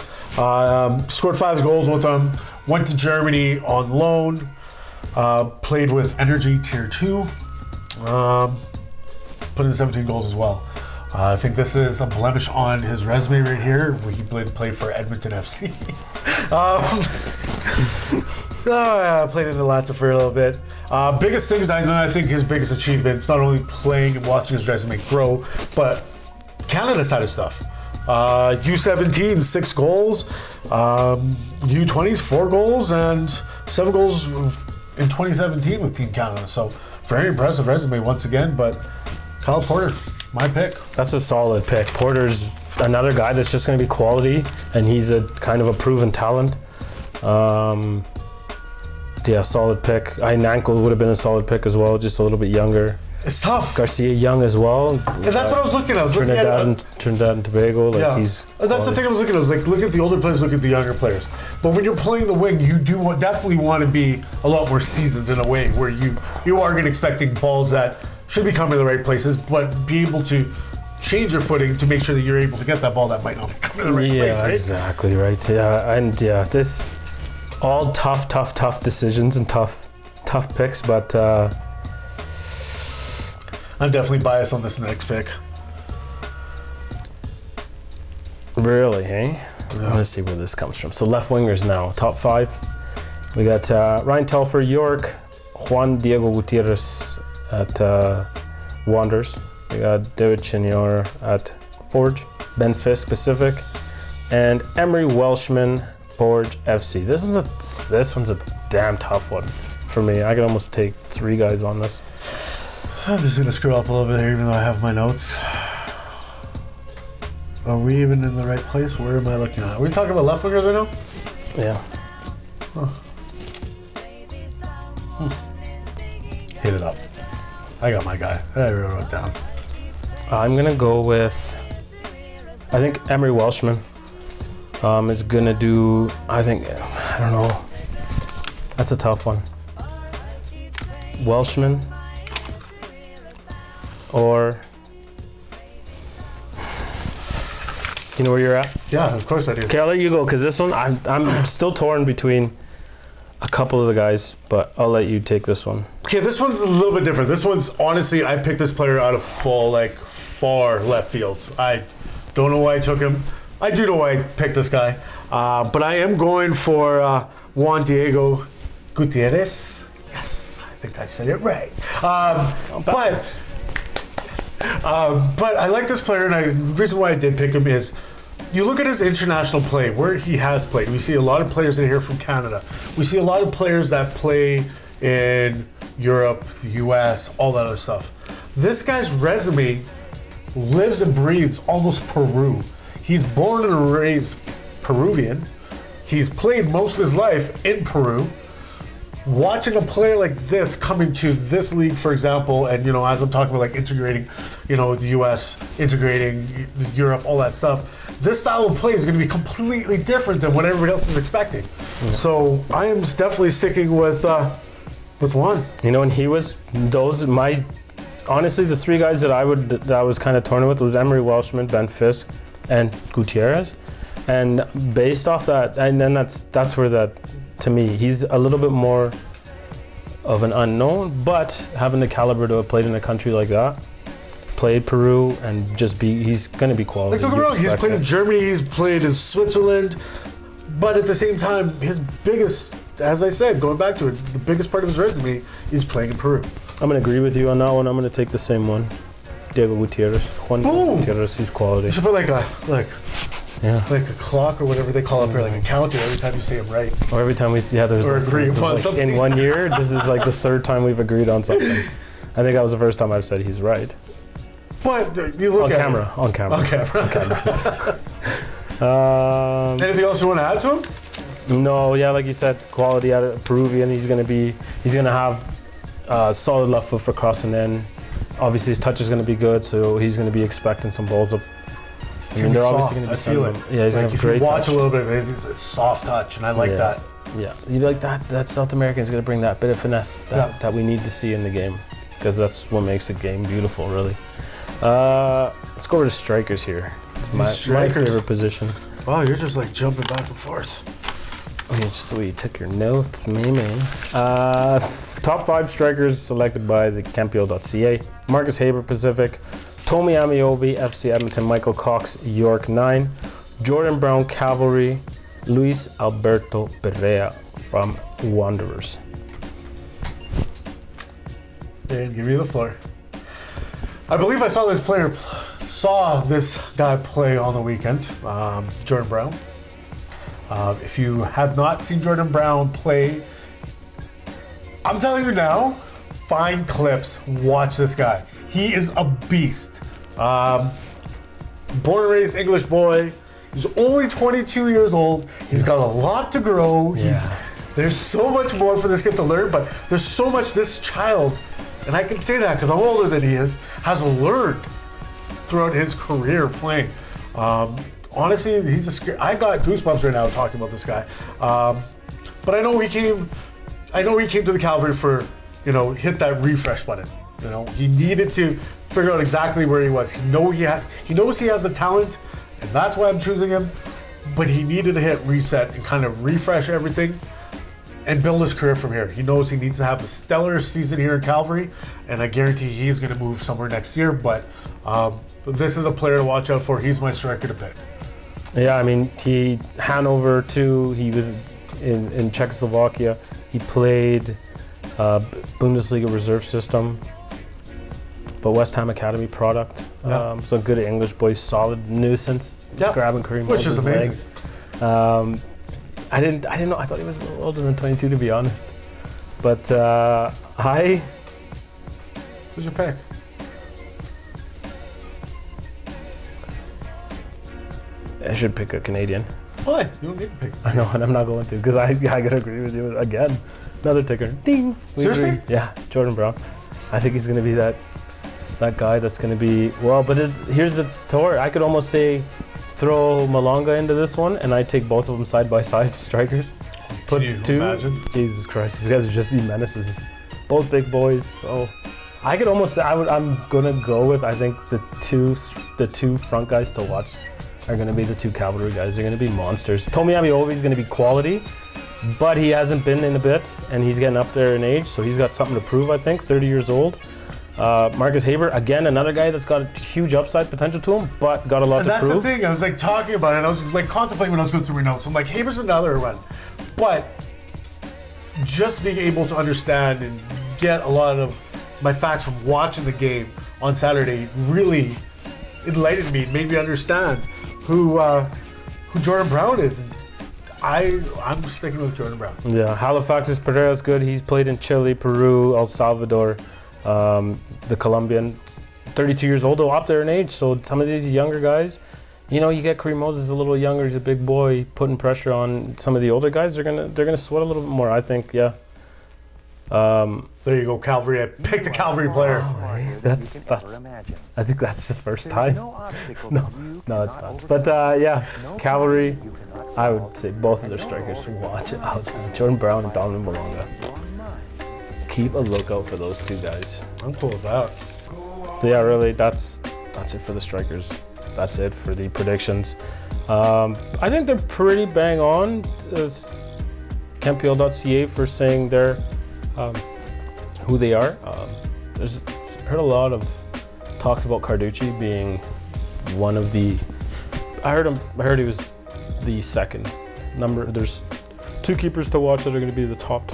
Scored 5 goals with them. Went to Germany on loan. Played with Energy Tier 2. Put in 17 goals as well. I think this is a blemish on his resume right here. He played for Edmonton FC. Played in the Latin for a little bit. Biggest things, I think his biggest achievements, not only playing and watching his resume grow, but Canada side of stuff. U17, 6 goals. U20s, 4 goals, and 7 goals in 2017 with Team Canada. So very impressive resume once again, but Kyle Porter, my pick. That's a solid pick. Porter's another guy that's just going to be quality, and he's a kind of a proven talent. Solid pick. Nanko would have been a solid pick as well, just a little bit younger. It's tough. Garcia Young as well. And that's what I was looking at. Trinidad and Tobago. That's the thing I was looking at. I was like, look at the older players, look at the younger players. But when you're playing the wing, you do definitely want to be a lot more seasoned in a way where you are going to expecting balls that should be coming to the right places, but be able to change your footing to make sure that you're able to get that ball that might not be coming to the right place, right? Exactly right. This all tough decisions and tough picks, but I'm definitely biased on this next pick. Really, hey? Yeah. Let's see where this comes from. So left wingers now, top 5. We got Ryan Telfer, York, Juan Diego Gutierrez at Wanderers. We got David Chinyor at Forge, Ben Fisk Pacific, and Emery Welshman, Forge FC. This one's a damn tough one for me. I could almost take 3 guys on this. I'm just going to screw up a little bit here, even though I have my notes. Are we even in the right place? Where am I looking at? Are we talking about left wingers right now? Yeah. Huh. Hit it up. I got my guy. I wrote it down. I'm going to go with, I think Emery Welshman is going to do, I don't know. That's a tough one. Welshman. Or, you know where you're at? Yeah, of course I do. Okay, I'll let you go, because this one, I'm still torn between a couple of the guys, but I'll let you take this one. Okay, this one's a little bit different. This one's, honestly, I picked this player out of far left field. I don't know why I took him. I do know why I picked this guy. But I am going for Juan Diego Gutierrez. Yes, I think I said it right. But I like this player, and the reason why I did pick him is you look at his international play, where he has played. We see a lot of players that are here from Canada. We see a lot of players that play in Europe, the US, all that other stuff. This guy's resume lives and breathes almost Peru. He's born and raised Peruvian. He's played most of his life in Peru. Watching a player like this coming to this league, for example, and as I'm talking about like integrating, the US, integrating Europe, all that stuff, this style of play is going to be completely different than what everybody else is expecting. Yeah. So I am definitely sticking with Juan. And he was honestly the 3 guys that I was kind of torn with was Emery Welshman, Ben Fisk, and Gutierrez, and based off that, and then that's where that. To me, he's a little bit more of an unknown, but having the caliber to have played in a country like that, played Peru and he's going to be quality. Like, don't get me wrong, he's played in Germany, he's played in Switzerland, but at the same time, his biggest, as I said, going back to it, the biggest part of his resume is playing in Peru. I'm going to agree with you on that one. I'm going to take the same one. Diego Gutierrez. Juan Boom! Gutierrez, he's quality. You should put like a clock or whatever they call up here, like a counter every time you say it right. Or every time we see there's Or agree this is upon like something. in 1 year, this is like the third time we've agreed on something. I think that was the first time I've said he's right. But you look On at camera. it. On camera. Anything else you want to add to him? No, yeah, like you said, quality out of Peruvian. He's gonna have solid left foot for crossing in. Obviously, his touch is gonna be good, so he's gonna be expecting some balls up. It's gonna be soft. I feel it. Yeah, he's gonna have if great you watch touch. a little bit, it's soft touch, and I like that. Yeah, you like that. That South American is gonna bring that bit of finesse that we need to see in the game, because that's what makes the game beautiful, really. Let's go over to strikers here. It's my favorite position. Wow, you're just like jumping back and forth. Okay, just the way you took your notes, man. Top 5 strikers selected by the CANWNT.ca. Marcus Haber, Pacific. Tomi Amiobi, FC Edmonton. Michael Cox, York 9. Jordan Brown, Cavalry. Luis Alberto Perea from Wanderers. Dan, give me the floor. I believe I saw this guy play on the weekend, Jordan Brown. If you have not seen Jordan Brown play, I'm telling you now, find clips, watch this guy. He is a beast. Born and raised English boy. He's only 22 years old. He's got a lot to grow. There's so much more for this kid to learn, but there's so much this child, and I can say that because I'm older than he is, has learned throughout his career playing. Honestly, I got goosebumps right now talking about this guy. But I know he came to the Calgary for, hit that refresh button. He needed to figure out exactly where he was. He knows he has the talent, and that's why I'm choosing him. But he needed to hit reset and kind of refresh everything and build his career from here. He knows he needs to have a stellar season here in Calgary, and I guarantee he's going to move somewhere next year. But this is a player to watch out for. He's my striker to pick. Yeah, I mean, Hanover too. He was in Czechoslovakia. He played Bundesliga reserve system, but West Ham Academy product. So good English boy, solid nuisance, grabbing Kareem which is amazing. Legs. I didn't know. I thought he was a little older than 22, to be honest. But who's your pick? I should pick a Canadian. Why? You don't need to pick. I know, and I'm not going to, because I gotta agree with you again. Another ticker. Ding. Seriously? Agree. Yeah, Jordan Brown. I think he's gonna be that guy that's gonna be But here's the tour. I could almost say throw Malonga into this one, and I take both of them side by side strikers. Can you imagine? Jesus Christ, these guys would just be menaces. Both big boys. So I could almost say I'm gonna go with, I think the two front guys to watch are going to be the two cavalry guys. They're going to be monsters. Tomi Amiobi is going to be quality, but he hasn't been in a bit, and he's getting up there in age, so he's got something to prove, I think, 30 years old. Marcus Haber, again, another guy that's got a huge upside potential to him, but got a lot to prove. And that's the thing, I was talking about it, and I was contemplating when I was going through my notes. I'm like, Haber's another one. But just being able to understand and get a lot of my facts from watching the game on Saturday really enlightened me, made me understand who Jordan Brown is. And I'm sticking with Jordan Brown. Yeah, Halifax's Pereira's good. He's played in Chile, Peru, El Salvador, the Colombian. 32 years old, though, up there in age. So some of these younger guys, you get Kareem Moses a little younger. He's a big boy, putting pressure on some of the older guys. They're gonna sweat a little bit more, I think. Yeah. There you go, Calvary. I picked a Calvary player. That's. I think that's the first time. No, it's not. But Cavalry. I would say both of their strikers. Watch it out. Jordan Brown and Donovan Malonga. Keep a lookout for those two guys. I'm cool with that. So yeah, really, that's it for the strikers. That's it for the predictions. I think they're pretty bang on. It's CPL.ca for saying they're who they are. Heard a lot of talks about Carducci being one of the. I heard he was the second number. There's 2 keepers to watch that are going to be the top.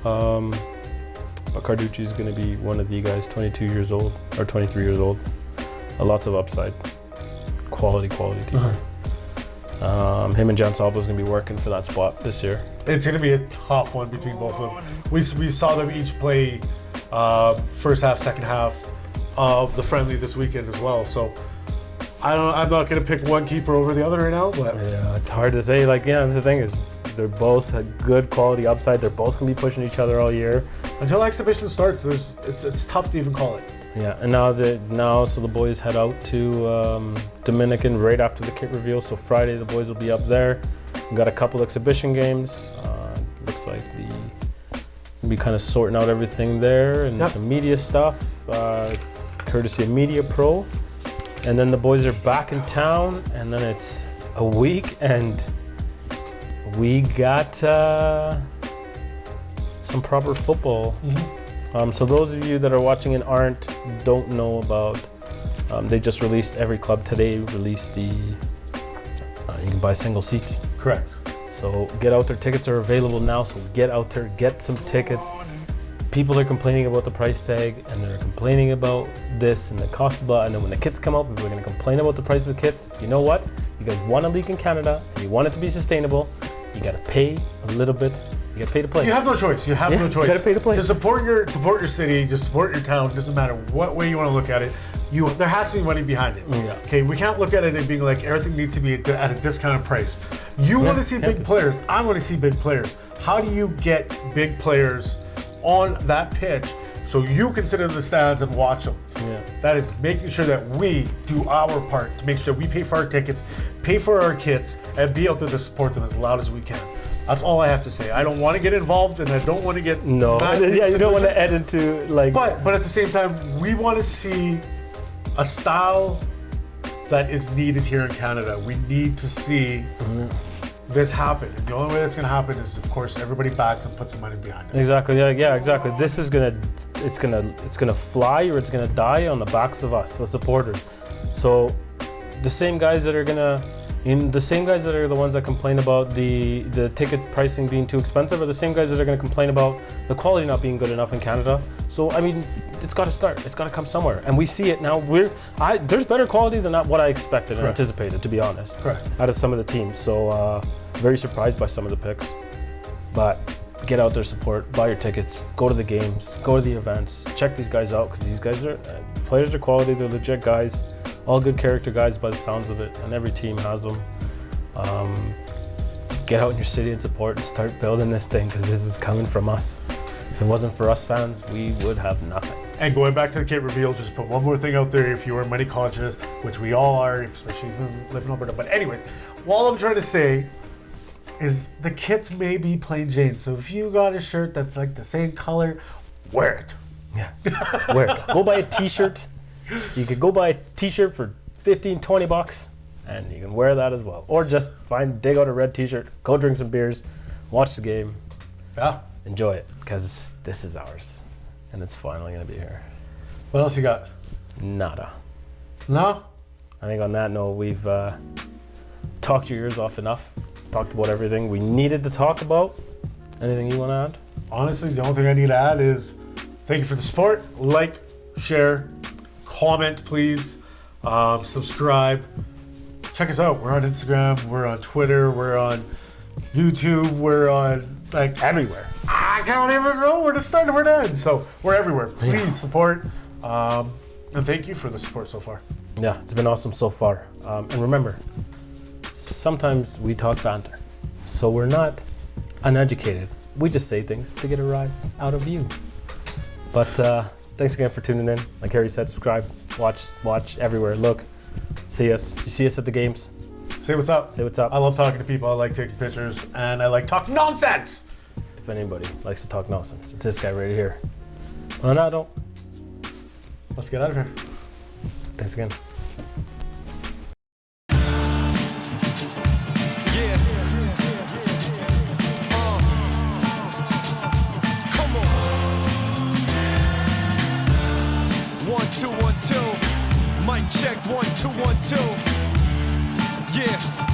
But Carducci is going to be one of the guys, 22 years old or 23 years old. Lots of upside. Quality keeper. Him and Jan Salvo is going to be working for that spot this year. It's going to be a tough one between both of them. We saw them each play first half, second half of the friendly this weekend as well. So I'm not going to pick one keeper over the other right now. But yeah, it's hard to say. That's the thing is they're both a good quality upside. They're both going to be pushing each other all year. Until exhibition starts, it's tough to even call it. Yeah, and now the boys head out to Dominican right after the kit reveal. So Friday the boys will be up there. We've got a couple exhibition games. Looks like we'll be kind of sorting out everything there and some media stuff, courtesy of Media Pro. And then the boys are back in town, and then it's a week, and we got some proper football. So those of you that are watching and don't know about, they just released, every club today released the, you can buy single seats. Correct. So get out there, tickets are available now, so get out there, get some tickets. People are complaining about the price tag, and they're complaining about this and the cost of blah, and then when the kits come out, people are going to complain about the price of the kits. You know what? You guys want a league in Canada, and you want it to be sustainable, you got to pay a little bit. You got to pay to play. You have no choice. You have no choice. You got to pay to play. To support your city, to support your town, doesn't matter what way you want to look at it. There has to be money behind it. Yeah. Okay, we can't look at it and being like everything needs to be at a discounted price. You want to see big players. I want to see big players. How do you get big players on that pitch so you can sit in the stands and watch them? Yeah. That is making sure that we do our part to make sure we pay for our tickets, pay for our kits, and be out there to support them as loud as we can. That's all I have to say. I don't want to get involved, and I don't want to get you don't want to add into But at the same time, we want to see a style that is needed here in Canada. We need to see this happen, and the only way that's going to happen is, of course, everybody backs and puts some money behind it. Exactly. Yeah. Exactly. This is gonna fly, or it's gonna die on the backs of us, the supporters. So the same guys that are the ones that complain about the ticket pricing being too expensive are the same guys that are going to complain about the quality not being good enough in Canada. So I mean, it's got to start. It's got to come somewhere, and we see it now. There's better quality than what I expected and anticipated, to be honest. Correct. Out of some of the teams, so very surprised by some of the picks. But get out there, support, buy your tickets, go to the games, go to the events, check these guys out, because these guys players are quality. They're legit guys. All good character guys by the sounds of it, and every team has them. Get out in your city and support and start building this thing, because this is coming from us. If it wasn't for us fans, we would have nothing. And going back to the kit reveal, just put one more thing out there. If you are money conscious, which we all are, especially if you live in Alberta. But anyways, all I'm trying to say is the kits may be plain Jane. So if you got a shirt that's like the same color, wear it. Yeah, wear it. Go buy a t-shirt. You could go buy a t-shirt for $15-20 and you can wear that as well. Or just dig out a red t-shirt, go drink some beers, watch the game. Yeah. Enjoy it, because this is ours. And it's finally going to be here. What else you got? Nada. No? I think on that note, we've talked your ears off enough. Talked about everything we needed to talk about. Anything you want to add? Honestly, the only thing I need to add is thank you for the support. Like, share, comment, please. Subscribe. Check us out. We're on Instagram. We're on Twitter. We're on YouTube. We're on Everywhere. I don't even know where to start and where to end. So we're everywhere. Please support. And thank you for the support so far. Yeah, it's been awesome so far. And remember, sometimes we talk banter. So we're not uneducated. We just say things to get a rise out of you. But thanks again for tuning in. Like Harry said, subscribe, watch everywhere. Look, see us. You see us at the games. Say what's up. Say what's up. I love talking to people. I like taking pictures. And I like talking nonsense. If anybody likes to talk nonsense, it's this guy right here. On that note, let's get out of here. Thanks again. Yeah. Come on. 1, 2, 1, 2. Check 1 2 1 2. Yeah.